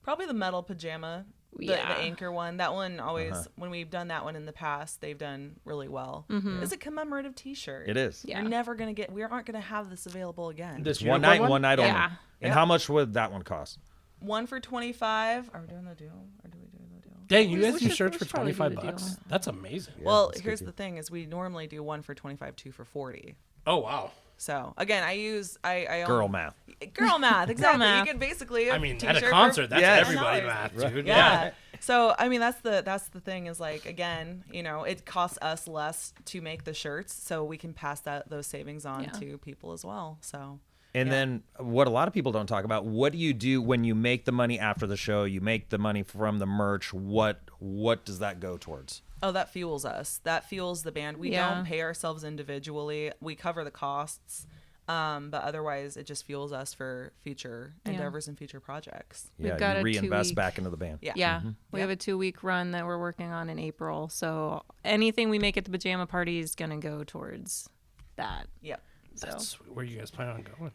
[SPEAKER 1] Probably the metal pajama, the
[SPEAKER 3] Yeah.
[SPEAKER 1] anchor one. That one always, when we've done that one in the past, they've done really well. It's a commemorative T-shirt.
[SPEAKER 4] It is.
[SPEAKER 3] Yeah.
[SPEAKER 1] You're never gonna get. We aren't gonna have this available again.
[SPEAKER 2] This
[SPEAKER 4] One
[SPEAKER 2] unicorn
[SPEAKER 4] night, one night only.
[SPEAKER 3] Yeah.
[SPEAKER 4] And
[SPEAKER 1] Yeah.
[SPEAKER 4] how much would that one cost?
[SPEAKER 1] One for 25. Are we doing the deal? Or do we do the deal?
[SPEAKER 2] Dang, you guys
[SPEAKER 3] We
[SPEAKER 2] do
[SPEAKER 3] should-
[SPEAKER 2] shirts
[SPEAKER 3] we
[SPEAKER 2] for
[SPEAKER 3] should probably do the
[SPEAKER 2] $25.
[SPEAKER 3] deal.
[SPEAKER 2] That's amazing.
[SPEAKER 1] Well,
[SPEAKER 4] that's a good
[SPEAKER 1] here's
[SPEAKER 4] deal.
[SPEAKER 1] the thing: is we normally do one for 25, two for 40.
[SPEAKER 2] Oh wow.
[SPEAKER 1] So again, I
[SPEAKER 4] Girl
[SPEAKER 1] own-
[SPEAKER 4] math.
[SPEAKER 1] Girl math, exactly.
[SPEAKER 3] math.
[SPEAKER 1] You can basically.
[SPEAKER 2] I mean, at
[SPEAKER 1] t-shirt
[SPEAKER 2] a
[SPEAKER 1] for
[SPEAKER 2] concert, that's
[SPEAKER 4] Yes.
[SPEAKER 2] everybody
[SPEAKER 1] $10.
[SPEAKER 2] math, dude.
[SPEAKER 1] Yeah. So I mean, that's the thing is like, again, it costs us less to make the shirts, so we can pass those savings on
[SPEAKER 3] Yeah.
[SPEAKER 1] to people as well. So.
[SPEAKER 4] And then what a lot of people don't talk about, what do you do when you make the money after the show? You make the money from the merch. What does that go towards?
[SPEAKER 1] Oh, that fuels us. That fuels the band. We
[SPEAKER 3] Yeah.
[SPEAKER 1] don't pay ourselves individually. We cover the costs. But otherwise, it just fuels us for future endeavors and future projects.
[SPEAKER 3] We've got
[SPEAKER 4] you
[SPEAKER 3] a
[SPEAKER 4] reinvest
[SPEAKER 3] 2-week
[SPEAKER 4] back into the band.
[SPEAKER 1] Yeah.
[SPEAKER 3] Yeah, we have a 2-week run that we're working on in April. So anything we make at the pajama party is gonna go towards that.
[SPEAKER 1] Yep.
[SPEAKER 3] So
[SPEAKER 2] That's where you guys plan on going.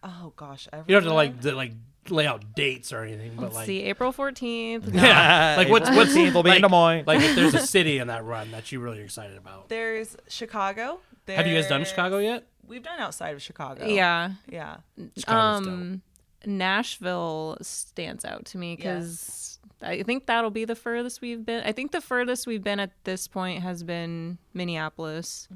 [SPEAKER 1] Oh gosh.
[SPEAKER 2] You don't have to like lay out dates or anything, but
[SPEAKER 3] let's
[SPEAKER 2] like
[SPEAKER 3] see, April 14th.
[SPEAKER 2] yeah, like what's
[SPEAKER 4] 14th will be in Des Moines.
[SPEAKER 2] like if there's a city in that run that you're really excited about.
[SPEAKER 1] There's Chicago.
[SPEAKER 2] Have you guys done
[SPEAKER 1] There's-
[SPEAKER 2] Chicago yet?
[SPEAKER 1] We've done outside of Chicago.
[SPEAKER 3] Yeah.
[SPEAKER 1] Yeah.
[SPEAKER 2] Chicago's dope.
[SPEAKER 3] Nashville stands out to me because I think that'll be the furthest we've been. I think the furthest we've been at this point has been Minneapolis,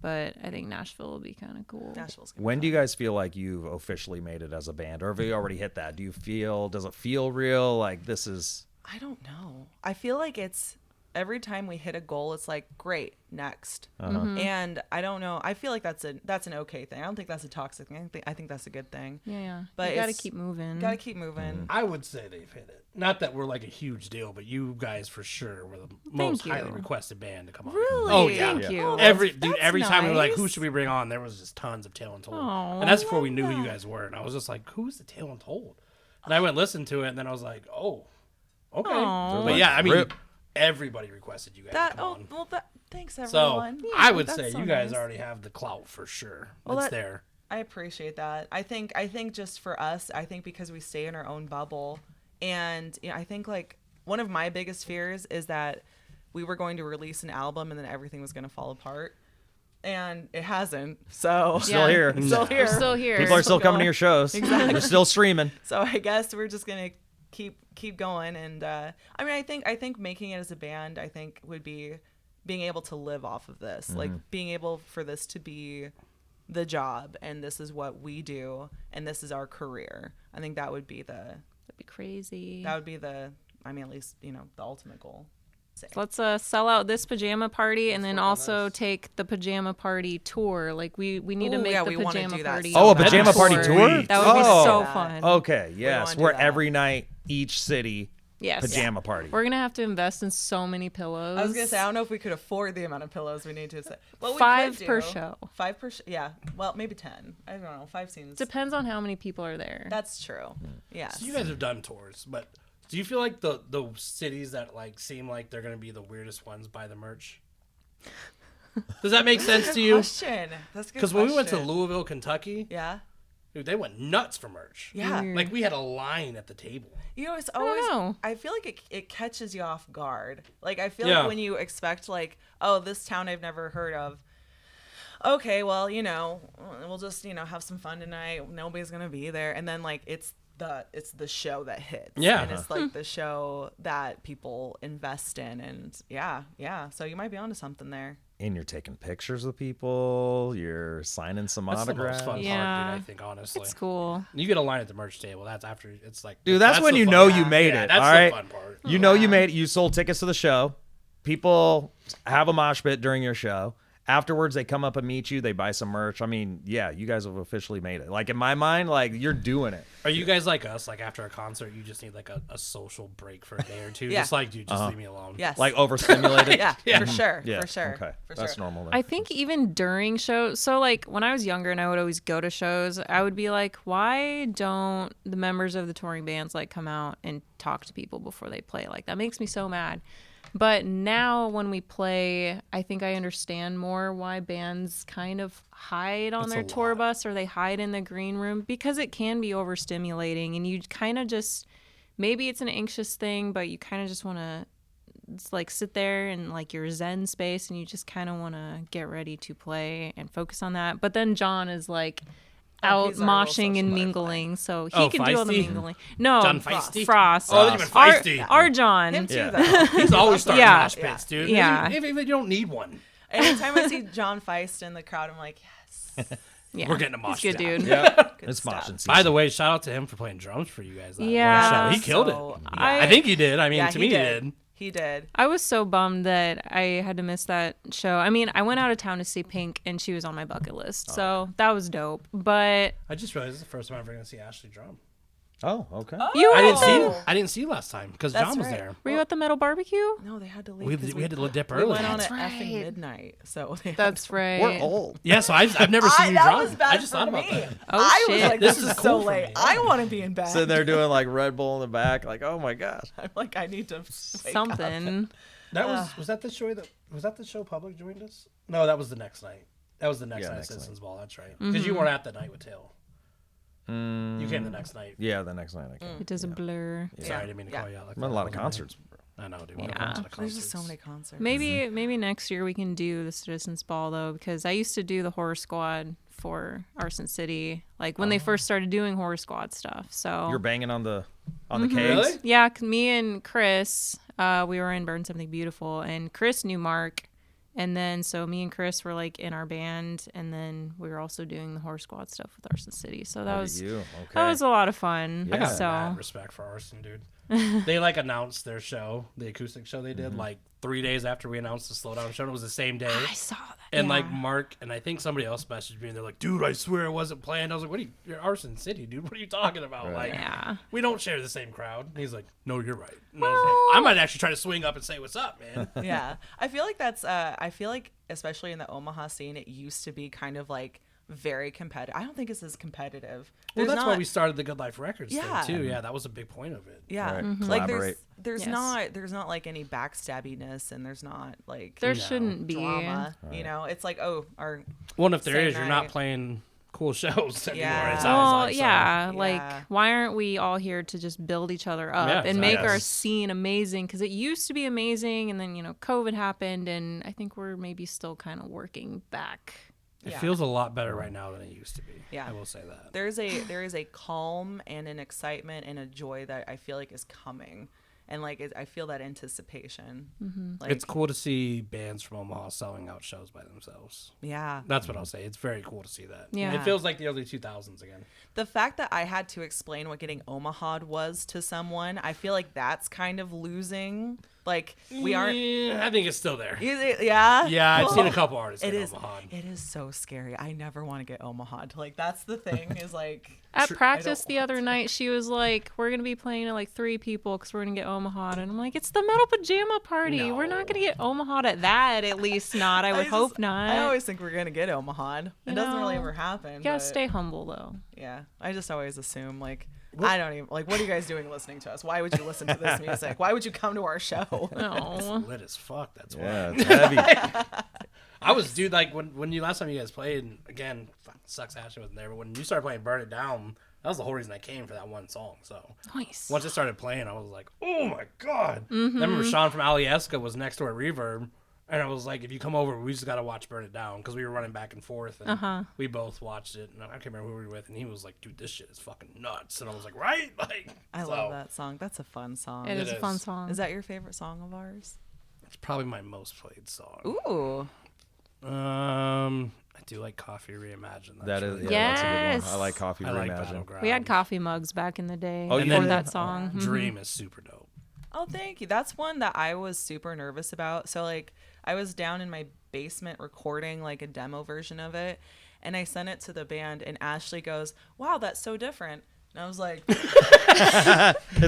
[SPEAKER 3] but I think Nashville will be kind of cool.
[SPEAKER 1] Nashville's gonna be
[SPEAKER 4] When do
[SPEAKER 1] fun.
[SPEAKER 4] you guys feel like you've officially made it as a band? Or have you already hit that? Does it feel real? Like this is...
[SPEAKER 1] I don't know. I feel like it's every time we hit a goal, it's like, great, next. And I don't know. I feel like that's an okay thing. I don't think that's a toxic thing. I think that's a good thing.
[SPEAKER 3] Yeah.
[SPEAKER 1] But
[SPEAKER 3] you got to
[SPEAKER 1] it's-
[SPEAKER 3] keep moving.
[SPEAKER 1] Gotta keep moving.
[SPEAKER 2] I would say they've hit it. Not that we're like a huge deal, but you guys for sure were the
[SPEAKER 3] Thank
[SPEAKER 2] most
[SPEAKER 3] you.
[SPEAKER 2] highly requested band to come on.
[SPEAKER 1] Really?
[SPEAKER 2] Oh yeah.
[SPEAKER 3] Thank you.
[SPEAKER 1] Oh,
[SPEAKER 2] Every
[SPEAKER 1] that's
[SPEAKER 2] time we were like, who
[SPEAKER 1] nice.
[SPEAKER 2] should we bring on? There was just tons of Tale Untold.
[SPEAKER 3] Aw,
[SPEAKER 2] And that's before we
[SPEAKER 1] love
[SPEAKER 2] knew who you
[SPEAKER 1] that.
[SPEAKER 2] guys were. And I was just like, who's the Tale Untold? And I went and listened to it, and then I was like, oh, okay.
[SPEAKER 3] Aw.
[SPEAKER 2] But yeah, I mean,
[SPEAKER 4] Rip.
[SPEAKER 2] everybody requested you guys to come on.
[SPEAKER 1] Thanks
[SPEAKER 2] So
[SPEAKER 1] everyone.
[SPEAKER 2] I would
[SPEAKER 1] That's
[SPEAKER 2] say
[SPEAKER 1] so
[SPEAKER 2] you guys
[SPEAKER 1] nice.
[SPEAKER 2] already have the clout for sure.
[SPEAKER 1] Well,
[SPEAKER 2] it's
[SPEAKER 1] that-
[SPEAKER 2] there.
[SPEAKER 1] I appreciate that. I think just for us, I think because we stay in our own bubble, and I think like one of my biggest fears is that we were going to release an album and then everything was going to fall apart, and it hasn't. So
[SPEAKER 4] Still here.
[SPEAKER 1] still here.
[SPEAKER 3] We're still here.
[SPEAKER 4] People are still coming to
[SPEAKER 1] going.
[SPEAKER 4] your shows.
[SPEAKER 1] Exactly.
[SPEAKER 4] They're still streaming.
[SPEAKER 1] So I guess we're just gonna keep going, and I mean, I think making it as a band, I think would be being able to live off of this, like being able for this to be the job, and this is what we do, and this is our career. I think that would be
[SPEAKER 3] That'd be crazy.
[SPEAKER 1] at least the ultimate goal.
[SPEAKER 3] So let's sell out this pajama party and then also take the pajama party tour. Like we need to
[SPEAKER 1] Ooh,
[SPEAKER 3] make
[SPEAKER 1] yeah,
[SPEAKER 3] the
[SPEAKER 1] we wanna
[SPEAKER 3] pajama
[SPEAKER 1] do that
[SPEAKER 3] party.
[SPEAKER 1] so
[SPEAKER 4] Oh, a
[SPEAKER 1] bad.
[SPEAKER 4] pajama party
[SPEAKER 2] Sweet.
[SPEAKER 4] tour?
[SPEAKER 3] That would be
[SPEAKER 4] Oh.
[SPEAKER 3] so
[SPEAKER 1] Yeah.
[SPEAKER 3] fun.
[SPEAKER 4] Okay, yes.
[SPEAKER 1] wanna do
[SPEAKER 4] Where
[SPEAKER 1] that.
[SPEAKER 4] every night, each city,
[SPEAKER 3] Yes.
[SPEAKER 4] pajama party.
[SPEAKER 3] We're gonna have to invest in so many pillows.
[SPEAKER 1] I was gonna say, I don't know if we could afford the amount of pillows we need to set. Well, we
[SPEAKER 3] 5
[SPEAKER 1] could
[SPEAKER 3] per
[SPEAKER 1] do.
[SPEAKER 3] show.
[SPEAKER 1] 5 per yeah. Well, maybe 10. I don't know. 5 seems.
[SPEAKER 3] Depends on how many people are there.
[SPEAKER 1] That's true. Yes.
[SPEAKER 2] So you guys have done tours, but do you feel like the cities that like seem like they're gonna be the weirdest ones buy the merch? Does that make sense to you?
[SPEAKER 1] Question. That's a good.
[SPEAKER 2] Because when we went to
[SPEAKER 1] question.
[SPEAKER 2] Louisville, Kentucky,
[SPEAKER 1] Yeah.
[SPEAKER 2] dude, they went nuts for merch.
[SPEAKER 1] Yeah.
[SPEAKER 3] Weird.
[SPEAKER 2] Like we had a line at the table.
[SPEAKER 1] It's
[SPEAKER 3] don't
[SPEAKER 1] always.
[SPEAKER 3] know.
[SPEAKER 1] I feel like it catches you off guard. Like I feel
[SPEAKER 2] Yeah.
[SPEAKER 1] like when you expect like, oh, this town I've never heard of. Okay, well, we'll just have some fun tonight. Nobody's gonna be there, and then like it's the show that hits.
[SPEAKER 2] Yeah.
[SPEAKER 1] And it's like the show that people invest in, and yeah. So you might be onto something there.
[SPEAKER 4] And you're taking pictures with people. You're signing some
[SPEAKER 2] That's the
[SPEAKER 4] autographs.
[SPEAKER 2] most fun part,
[SPEAKER 3] Yeah.
[SPEAKER 2] dude, I think, honestly.
[SPEAKER 3] It's cool.
[SPEAKER 2] You get a line at the merch table. That's after it's like
[SPEAKER 4] Dude, that's when
[SPEAKER 2] the
[SPEAKER 4] you
[SPEAKER 2] fun
[SPEAKER 4] know
[SPEAKER 2] part.
[SPEAKER 4] you made
[SPEAKER 2] Yeah,
[SPEAKER 4] it.
[SPEAKER 2] That's
[SPEAKER 4] all
[SPEAKER 2] the
[SPEAKER 4] right.
[SPEAKER 2] fun part.
[SPEAKER 4] You know you made it. You sold tickets to the show. People have a mosh pit during your show. Afterwards, they come up and meet you. They buy some merch. I mean, yeah, you guys have officially made it. Like in my mind, like you're doing it.
[SPEAKER 2] Are you guys like us? Like after a concert, you just need like a social break for a day or two.
[SPEAKER 1] Yeah.
[SPEAKER 2] Just like, dude, just leave me alone.
[SPEAKER 1] Yes.
[SPEAKER 4] Like overstimulated.
[SPEAKER 1] yeah, for sure.
[SPEAKER 4] Yeah.
[SPEAKER 1] For sure.
[SPEAKER 4] Okay.
[SPEAKER 1] For
[SPEAKER 4] That's
[SPEAKER 1] sure.
[SPEAKER 4] normal. Then.
[SPEAKER 3] I think even during shows, so like when I was younger and I would always go to shows, I would be like, why don't the members of the touring bands like come out and talk to people before they play? Like that makes me so mad. But now when we play, I think I understand more why bands kind of hide on
[SPEAKER 2] That's
[SPEAKER 3] their
[SPEAKER 2] a
[SPEAKER 3] tour
[SPEAKER 2] lot.
[SPEAKER 3] bus or they hide in the green room because it can be overstimulating and you kind of just, maybe it's an anxious thing, but you kind of just want to like sit there in like your zen space and you just kind of want to get ready to play and focus on that. But then John is like out
[SPEAKER 1] he's our little
[SPEAKER 3] moshing
[SPEAKER 1] social
[SPEAKER 3] and
[SPEAKER 1] butterfly.
[SPEAKER 3] mingling, so he
[SPEAKER 2] Oh,
[SPEAKER 3] can do all the
[SPEAKER 2] feisty?
[SPEAKER 3] mingling. No,
[SPEAKER 2] John Feisty?
[SPEAKER 3] Frost.
[SPEAKER 2] Oh, you meant
[SPEAKER 3] Our,
[SPEAKER 2] feisty.
[SPEAKER 3] our John.
[SPEAKER 1] Him too,
[SPEAKER 4] Yeah.
[SPEAKER 1] though.
[SPEAKER 2] He's always starting
[SPEAKER 3] Yeah.
[SPEAKER 2] mosh pits, dude.
[SPEAKER 3] Yeah.
[SPEAKER 2] Even if you don't need one.
[SPEAKER 1] Anytime I see John Feist in the crowd, I'm like, yes.
[SPEAKER 3] Yeah,
[SPEAKER 2] We're getting a mosh
[SPEAKER 3] he's good,
[SPEAKER 2] pit.
[SPEAKER 3] dude.
[SPEAKER 4] Yeah, it's
[SPEAKER 1] stuff.
[SPEAKER 4] moshing season.
[SPEAKER 2] By the way, shout out to him for playing drums for you guys. That
[SPEAKER 3] Yeah.
[SPEAKER 2] one show. He killed
[SPEAKER 1] So,
[SPEAKER 2] it.
[SPEAKER 3] I-
[SPEAKER 2] I think he did. I mean,
[SPEAKER 1] Yeah,
[SPEAKER 2] to me, he did.
[SPEAKER 1] He did.
[SPEAKER 3] I was so bummed that I had to miss that show. I mean, I went out of town to see Pink, and she was on my bucket list, so that was dope. But
[SPEAKER 2] I just realized this is the first time I'm ever going to see Ashlee drum.
[SPEAKER 4] Oh, okay.
[SPEAKER 3] you
[SPEAKER 2] I didn't
[SPEAKER 3] were,
[SPEAKER 2] see. I didn't see last time because
[SPEAKER 1] That's
[SPEAKER 2] John was
[SPEAKER 1] right.
[SPEAKER 2] there.
[SPEAKER 3] were you at the Metal Barbecue?
[SPEAKER 1] No, they had to leave. 'cause
[SPEAKER 2] We had to dip
[SPEAKER 1] we
[SPEAKER 2] early.
[SPEAKER 1] went on
[SPEAKER 3] That's
[SPEAKER 1] at effing
[SPEAKER 3] right.
[SPEAKER 1] midnight. So they had
[SPEAKER 3] That's
[SPEAKER 1] to-
[SPEAKER 3] right.
[SPEAKER 4] We're old.
[SPEAKER 2] Yeah, so I've never seen you
[SPEAKER 1] that
[SPEAKER 2] drum.
[SPEAKER 1] was bad
[SPEAKER 2] I just
[SPEAKER 1] for
[SPEAKER 2] thought about
[SPEAKER 1] me.
[SPEAKER 2] that.
[SPEAKER 3] Oh,
[SPEAKER 1] I was
[SPEAKER 3] shit.
[SPEAKER 1] like,
[SPEAKER 2] This
[SPEAKER 1] this,
[SPEAKER 2] is
[SPEAKER 1] is
[SPEAKER 2] cool
[SPEAKER 1] so
[SPEAKER 2] for
[SPEAKER 1] late.
[SPEAKER 2] me.
[SPEAKER 1] I want to be in bed.
[SPEAKER 4] Sitting there doing like Red Bull in the back, like, oh my gosh.
[SPEAKER 1] I'm like, I need to wake up.
[SPEAKER 3] Something.
[SPEAKER 2] That was that the show that show Public joined us? No, that was the next night. That was the next
[SPEAKER 4] Yeah,
[SPEAKER 2] night at
[SPEAKER 4] next night.
[SPEAKER 2] Citizens Ball. That's right. Because you weren't at the night with Tail. You came the next night.
[SPEAKER 4] Yeah, the next night I came.
[SPEAKER 3] It does a blur.
[SPEAKER 2] Sorry, I didn't mean to call you out like
[SPEAKER 4] I'm at
[SPEAKER 2] that.
[SPEAKER 4] a lot of concerts.
[SPEAKER 2] I know, dude.
[SPEAKER 3] Yeah.
[SPEAKER 1] There's just so many concerts.
[SPEAKER 3] Maybe next year we can do the Citizens Ball though, because I used to do the Horror Squad for Arson City, like when they first started doing Horror Squad stuff. So
[SPEAKER 4] You're banging on the kegs.
[SPEAKER 2] Really?
[SPEAKER 3] yeah, me and Chris, we were in Burn Something Beautiful, and Chris knew Mark, and then so me and Chris were like in our band, and then we were also doing the Horror Squad stuff with Arson City. So that
[SPEAKER 4] Look
[SPEAKER 3] was
[SPEAKER 4] at you. Okay.
[SPEAKER 3] that was a lot of fun.
[SPEAKER 2] I got
[SPEAKER 3] So
[SPEAKER 2] mad respect for Arson, dude. They like announced their show, the acoustic show they did, like 3 days after we announced the Slowdown show. And it was the same day.
[SPEAKER 3] I saw that.
[SPEAKER 2] And
[SPEAKER 3] yeah.
[SPEAKER 2] like Mark and I think somebody else messaged me and they're like, dude, I swear I wasn't planned. I was like, you're Arson City, dude. What are you talking about?
[SPEAKER 4] Right.
[SPEAKER 2] Like,
[SPEAKER 3] Yeah.
[SPEAKER 2] we don't share the same crowd. And he's like, no, you're right. And I was like, I might actually try to swing up and say, what's up, man?
[SPEAKER 1] Yeah, I feel like that's. I feel like especially in the Omaha scene, it used to be kind of like very competitive. I don't think it's as competitive.
[SPEAKER 2] Well,
[SPEAKER 1] There's
[SPEAKER 2] that's why
[SPEAKER 1] not-
[SPEAKER 2] we started the Good Life Records
[SPEAKER 1] Yeah.
[SPEAKER 2] thing too. Yeah, that was a big point of it.
[SPEAKER 1] Yeah,
[SPEAKER 4] Right.
[SPEAKER 1] like
[SPEAKER 4] Collaborate.
[SPEAKER 1] there's
[SPEAKER 3] Yes.
[SPEAKER 1] there's not like any backstabbiness, and there's not like
[SPEAKER 3] There
[SPEAKER 2] No.
[SPEAKER 3] shouldn't be.
[SPEAKER 1] drama. You know, it's like, oh, our
[SPEAKER 2] Well, and if there
[SPEAKER 1] Same
[SPEAKER 2] is, you're not
[SPEAKER 1] night.
[SPEAKER 2] playing cool shows anymore.
[SPEAKER 1] Yeah.
[SPEAKER 2] It sounds
[SPEAKER 3] Well,
[SPEAKER 2] like, so-
[SPEAKER 3] yeah,
[SPEAKER 1] Yeah.
[SPEAKER 3] like why aren't we all here to just build each other up
[SPEAKER 2] Yeah,
[SPEAKER 3] and make our
[SPEAKER 4] exactly.
[SPEAKER 3] scene amazing? Because it used to be amazing, and then COVID happened, and I think we're maybe still kind of working back.
[SPEAKER 2] It
[SPEAKER 1] Yeah.
[SPEAKER 2] feels a lot better right now than it used to be.
[SPEAKER 1] Yeah.
[SPEAKER 2] I will say that.
[SPEAKER 1] there is a calm and an excitement and a joy that I feel like is coming, and like I feel that anticipation. Like,
[SPEAKER 2] It's cool to see bands from Omaha selling out shows by themselves.
[SPEAKER 1] yeah.
[SPEAKER 2] That's what I'll say. It's very cool to see that.
[SPEAKER 3] Yeah.
[SPEAKER 2] It feels like the early 2000s again.
[SPEAKER 1] The fact that I had to explain what getting Omaha'd was to someone, I feel like that's kind of losing. Like we aren't.
[SPEAKER 2] Yeah, I think it's still there.
[SPEAKER 1] Yeah.
[SPEAKER 2] Yeah, I've seen a couple artists
[SPEAKER 1] It
[SPEAKER 2] get
[SPEAKER 1] is.
[SPEAKER 2] Omaha.
[SPEAKER 1] It is so scary. I never want to get Omaha'd. Like that's the thing. Is like.
[SPEAKER 3] At
[SPEAKER 1] I
[SPEAKER 3] practice
[SPEAKER 1] don't
[SPEAKER 3] the
[SPEAKER 1] want
[SPEAKER 3] other night, she was like, "We're gonna be playing to like 3 people because we're gonna get Omaha," and I'm like, "It's the Metal Pajama Party. We're not gonna get Omaha at that. At least not. I would hope not.
[SPEAKER 1] I always think we're gonna get Omaha'd. It
[SPEAKER 3] You
[SPEAKER 1] doesn't really
[SPEAKER 3] know,
[SPEAKER 1] ever happen.
[SPEAKER 3] You gotta
[SPEAKER 1] but,
[SPEAKER 3] stay humble though.
[SPEAKER 1] Yeah, I just always assume like. I don't even like. What are you guys doing listening to us? Why would you listen to this music? Why would you come to our show?
[SPEAKER 3] No.
[SPEAKER 2] Lit as fuck. That's why.
[SPEAKER 4] Yeah, it's heavy.
[SPEAKER 2] I was, dude, like when you last time you guys played, and again, sucks Ashley wasn't there, but when you started playing Burn It Down, that was the whole reason I came for that one song. So
[SPEAKER 3] Nice.
[SPEAKER 2] once it started playing, I was like, oh my God.
[SPEAKER 3] Mm-hmm.
[SPEAKER 2] I remember Sean from Alieska was next door at Reverb. And I was like, if you come over, we just got to watch Burn It Down. Because we were running back and forth. And we both watched it. And I can't remember who we were with. And he was like, dude, this shit is fucking nuts. And I was like, right? Like,
[SPEAKER 1] I
[SPEAKER 2] so,
[SPEAKER 1] love that song. That's a fun song.
[SPEAKER 3] It is a
[SPEAKER 2] is.
[SPEAKER 3] fun song.
[SPEAKER 1] Is that your favorite song of ours?
[SPEAKER 2] It's probably my most played song.
[SPEAKER 1] Ooh.
[SPEAKER 2] I do like Coffee Reimagined.
[SPEAKER 4] That is,
[SPEAKER 2] really
[SPEAKER 4] yeah, that's a good
[SPEAKER 3] Yes.
[SPEAKER 4] one. I like Coffee
[SPEAKER 2] I like
[SPEAKER 4] Reimagined.
[SPEAKER 2] Battleground.
[SPEAKER 3] We had coffee mugs back in the day.
[SPEAKER 4] Oh,
[SPEAKER 3] for
[SPEAKER 4] you
[SPEAKER 2] did?
[SPEAKER 3] that song. Mhm.
[SPEAKER 2] Dream is super dope.
[SPEAKER 1] Oh, thank you. That's one that I was super nervous about. So like I was down in my basement recording like a demo version of it, and I sent it to the band, and Ashley goes, "Wow, that's so different." And I was like,
[SPEAKER 4] Is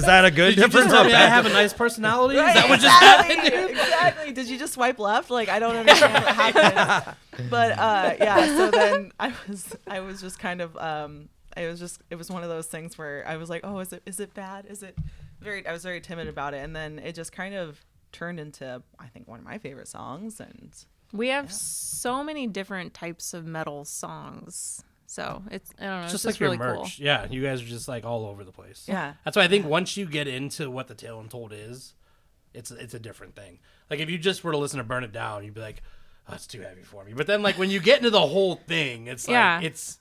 [SPEAKER 4] that a good
[SPEAKER 2] Did you just
[SPEAKER 4] difference?
[SPEAKER 2] tell
[SPEAKER 4] or
[SPEAKER 2] me I
[SPEAKER 4] bad
[SPEAKER 2] have a nice personality?
[SPEAKER 1] Right,
[SPEAKER 2] Is that what just happened?
[SPEAKER 1] exactly. Did you just swipe left? Like I don't understand what happened. But yeah. So then I was just kind of it was one of those things where I was like, oh, is it bad? I was very timid about it, and then it just kind of turned into I think one of my favorite songs. And
[SPEAKER 3] We have so many different types of metal songs. So it's I don't know,
[SPEAKER 2] It's
[SPEAKER 3] it's
[SPEAKER 2] just like your
[SPEAKER 3] really
[SPEAKER 2] merch.
[SPEAKER 3] cool.
[SPEAKER 2] Yeah, you guys are just like all over the place.
[SPEAKER 1] Yeah.
[SPEAKER 2] That's why I think once you get into what the Tale Untold is, it's a different thing. Like if you just were to listen to Burn It Down, you'd be like, oh, it's too heavy for me. But then like when you get into the whole thing, it's like
[SPEAKER 3] Yeah.
[SPEAKER 2] it's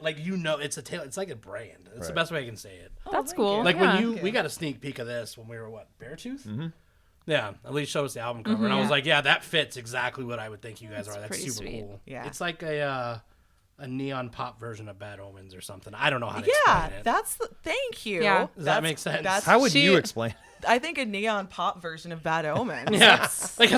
[SPEAKER 2] like it's a tale. It's like a brand. It's the
[SPEAKER 4] Right.
[SPEAKER 2] best way I can say it.
[SPEAKER 3] That's
[SPEAKER 1] thank
[SPEAKER 3] cool.
[SPEAKER 1] you.
[SPEAKER 2] Like
[SPEAKER 3] yeah.
[SPEAKER 2] when we got a sneak peek of this when we were Beartooth. Mm-hmm. Yeah, Eliss showed us the album cover, and I was
[SPEAKER 3] yeah.
[SPEAKER 2] like, yeah, that fits exactly what I would think you guys
[SPEAKER 3] That's
[SPEAKER 2] are. That's
[SPEAKER 3] pretty
[SPEAKER 2] super
[SPEAKER 3] sweet.
[SPEAKER 2] cool.
[SPEAKER 1] Yeah.
[SPEAKER 2] It's like a a neon pop version of Bad Omens or something. I don't know how to explain it.
[SPEAKER 1] Thank you.
[SPEAKER 3] Yeah.
[SPEAKER 2] Does that make sense?
[SPEAKER 4] How would you explain?
[SPEAKER 1] I think a neon pop version of Bad Omens.
[SPEAKER 2] Yeah, like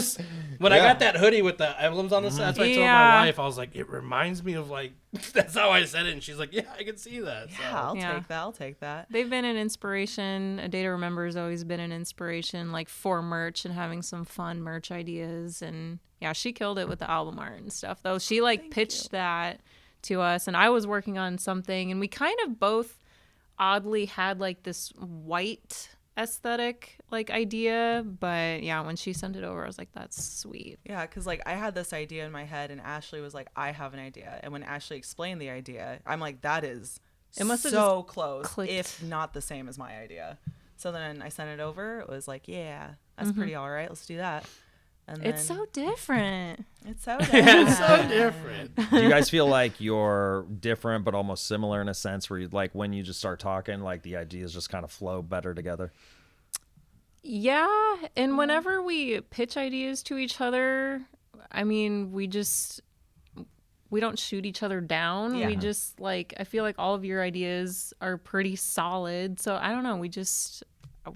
[SPEAKER 2] when I got that hoodie with the emblems on the side, that's what I told my wife. I was like, it reminds me of like. That's how I said it, and she's like, yeah, I can see that.
[SPEAKER 1] Yeah,
[SPEAKER 2] so.
[SPEAKER 1] I'll take that.
[SPEAKER 3] They've been an inspiration. A Day to Remember has always been an inspiration, like for merch and having some fun merch ideas. And yeah, she killed it with the album art and stuff. Though she like pitched that to us, and I was working on something, and we kind of both oddly had like this white aesthetic like idea, but yeah, when she sent it over, I was like, that's sweet.
[SPEAKER 1] Yeah, because like I had this idea in my head, and Ashlee was like, I have an idea. And when Ashlee explained the idea, I'm like, that is so close,
[SPEAKER 3] clicked.
[SPEAKER 1] if not the same as my idea. So then I sent it over. It was like, yeah, that's pretty all right. Let's do that. And
[SPEAKER 3] It's so different.
[SPEAKER 1] It's so
[SPEAKER 2] It's so different.
[SPEAKER 4] Do you guys feel like you're different but almost similar in a sense where you like when you just start talking, like the ideas just kind of flow better together?
[SPEAKER 3] Yeah, and whenever we pitch ideas to each other, I mean, we don't shoot each other down.
[SPEAKER 1] Yeah.
[SPEAKER 3] We just like, I feel like all of your ideas are pretty solid. So I don't know,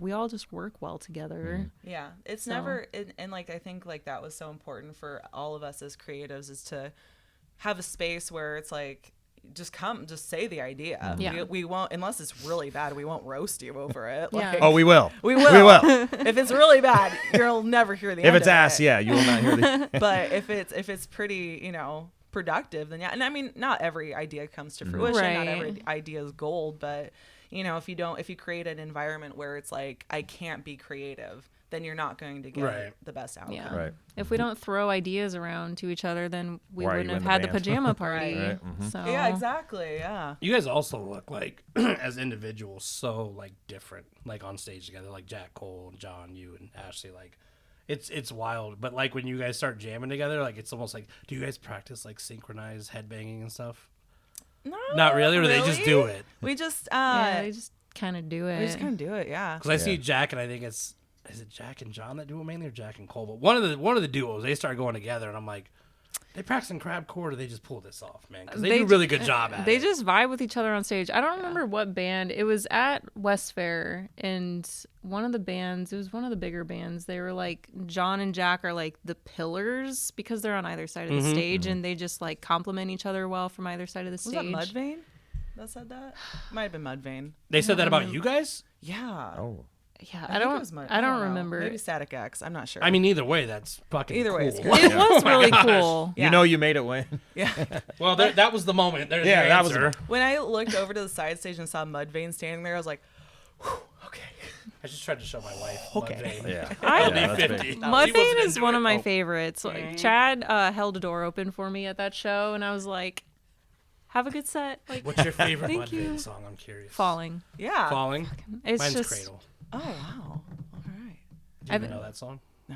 [SPEAKER 3] we all just work well together.
[SPEAKER 1] Yeah, it's
[SPEAKER 3] So-
[SPEAKER 1] never, and like I think like that was so important for all of us as creatives, is to have a space where it's like, just say the idea.
[SPEAKER 3] Yeah.
[SPEAKER 1] We won't, unless it's really bad, we won't roast you over it.
[SPEAKER 3] Yeah.
[SPEAKER 1] Like,
[SPEAKER 4] Oh, we will.
[SPEAKER 1] we will. If it's really bad, you'll never hear the end
[SPEAKER 4] If it's
[SPEAKER 1] of
[SPEAKER 4] ass,
[SPEAKER 1] it.
[SPEAKER 4] yeah, you will not hear the.
[SPEAKER 1] But if it's pretty, productive, then yeah. And I mean, not every idea comes to fruition. Not every
[SPEAKER 3] Right.
[SPEAKER 1] idea is gold, but if you create an environment where it's like, I can't be creative, then you're not going to get
[SPEAKER 2] Right.
[SPEAKER 1] the best outcome.
[SPEAKER 3] Yeah.
[SPEAKER 4] Right.
[SPEAKER 3] If we don't throw ideas around to each other, then we
[SPEAKER 4] Why are
[SPEAKER 3] wouldn't
[SPEAKER 4] you
[SPEAKER 3] have
[SPEAKER 4] in the
[SPEAKER 3] had the
[SPEAKER 4] band?
[SPEAKER 3] pajama party.
[SPEAKER 1] Right.
[SPEAKER 3] So
[SPEAKER 1] Yeah, exactly. Yeah.
[SPEAKER 2] You guys also look like, as individuals, so like different, like on stage together, like Jack Cole, John, you, and Ashlee. Like, it's wild. But like when you guys start jamming together, like it's almost like, do you guys practice like synchronized headbanging and stuff?
[SPEAKER 1] No,
[SPEAKER 2] Not really, or they just do it?
[SPEAKER 1] We just
[SPEAKER 3] yeah, they just kind of do it.
[SPEAKER 1] we just kind of do it. Yeah.
[SPEAKER 2] Because I see Jack, and I think is it Jack and John that do it mainly, or Jack and Cole? But one of the duos, they start going together, and I'm like, they practicing crab chord, or they just pull this off, man? Because they do a really good job at
[SPEAKER 3] They
[SPEAKER 2] it.
[SPEAKER 3] just vibe with each other on stage. I don't remember what band. It was at West Fair, and one of the bands, it was one of the bigger bands. They were like, John and Jack are like the pillars because they're on either side of the stage, and they just like complement each other well from either side of the
[SPEAKER 1] Was
[SPEAKER 3] stage.
[SPEAKER 1] that Mudvayne that said that? Might have been Mudvayne.
[SPEAKER 2] They said that about you guys?
[SPEAKER 1] Yeah.
[SPEAKER 4] Oh.
[SPEAKER 3] Yeah,
[SPEAKER 1] I think it was
[SPEAKER 3] I don't
[SPEAKER 1] know.
[SPEAKER 3] remember.
[SPEAKER 1] Maybe Static X. I'm not sure.
[SPEAKER 2] I mean, either way, that's fucking
[SPEAKER 1] Either way,
[SPEAKER 2] cool.
[SPEAKER 1] it's great.
[SPEAKER 3] It was really cool.
[SPEAKER 1] Yeah.
[SPEAKER 4] You know you made it win.
[SPEAKER 1] Yeah.
[SPEAKER 2] Well, that was the moment. There's
[SPEAKER 4] Yeah,
[SPEAKER 2] your
[SPEAKER 4] that was
[SPEAKER 2] answer.
[SPEAKER 1] When I looked over to the side stage and saw Mudvayne standing there, I was like, whew, okay.
[SPEAKER 2] I just tried to show my wife.
[SPEAKER 1] Okay.
[SPEAKER 2] Mudvayne.
[SPEAKER 4] Yeah.
[SPEAKER 3] I-
[SPEAKER 2] I'll be
[SPEAKER 4] that's
[SPEAKER 2] 50.
[SPEAKER 4] big.
[SPEAKER 2] She
[SPEAKER 3] Mudvayne
[SPEAKER 2] wasn't
[SPEAKER 3] is
[SPEAKER 2] into
[SPEAKER 3] one
[SPEAKER 2] it.
[SPEAKER 3] of my
[SPEAKER 2] Oh.
[SPEAKER 3] favorites. Like, Chad held a door open for me at that show, and I was like, "Have a good set." Like,
[SPEAKER 2] What's your favorite
[SPEAKER 3] Thank you.
[SPEAKER 2] Mudvayne song? I'm curious.
[SPEAKER 3] Falling.
[SPEAKER 1] Yeah.
[SPEAKER 2] Falling.
[SPEAKER 3] It's
[SPEAKER 2] Mine's
[SPEAKER 3] just
[SPEAKER 2] Cradle.
[SPEAKER 1] Oh, wow. All right.
[SPEAKER 2] Do you even know that song?
[SPEAKER 1] No.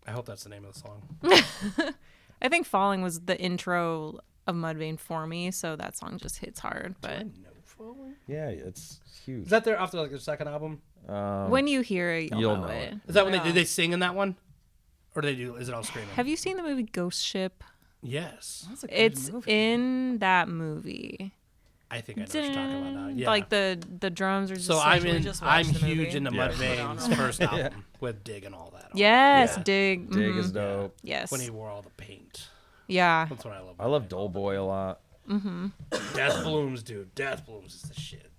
[SPEAKER 2] I hope that's the name of the song.
[SPEAKER 3] I think Falling was the intro of Mudvayne for me, so that song just hits hard. But
[SPEAKER 2] No Falling.
[SPEAKER 4] Yeah, it's huge.
[SPEAKER 2] Is that their after like their second album?
[SPEAKER 3] when you hear it, you'll know it.
[SPEAKER 2] Is that when
[SPEAKER 1] Yeah.
[SPEAKER 2] did they sing in that one, or do they do? Is it all screaming?
[SPEAKER 3] Have you seen the movie Ghost Ship?
[SPEAKER 2] Yes,
[SPEAKER 1] That's a good
[SPEAKER 3] It's
[SPEAKER 1] movie.
[SPEAKER 3] in that movie.
[SPEAKER 2] I think I know what you're talking about now. Yeah.
[SPEAKER 3] Like the drums are just
[SPEAKER 2] so
[SPEAKER 3] like,
[SPEAKER 2] I'm
[SPEAKER 1] just
[SPEAKER 2] I'm
[SPEAKER 1] watched the
[SPEAKER 2] huge
[SPEAKER 1] movie?
[SPEAKER 2] into
[SPEAKER 4] Yeah.
[SPEAKER 2] Mudvayne's first album with Dig and all that.
[SPEAKER 3] yes,
[SPEAKER 2] Yeah.
[SPEAKER 3] Dig.
[SPEAKER 4] Dig
[SPEAKER 3] mhm.
[SPEAKER 4] is dope.
[SPEAKER 3] Yes.
[SPEAKER 2] When he wore all the paint.
[SPEAKER 3] Yeah.
[SPEAKER 2] That's what I love.
[SPEAKER 4] I love Doughboy a lot.
[SPEAKER 2] Death Blooms, dude. Death Blooms is the shit.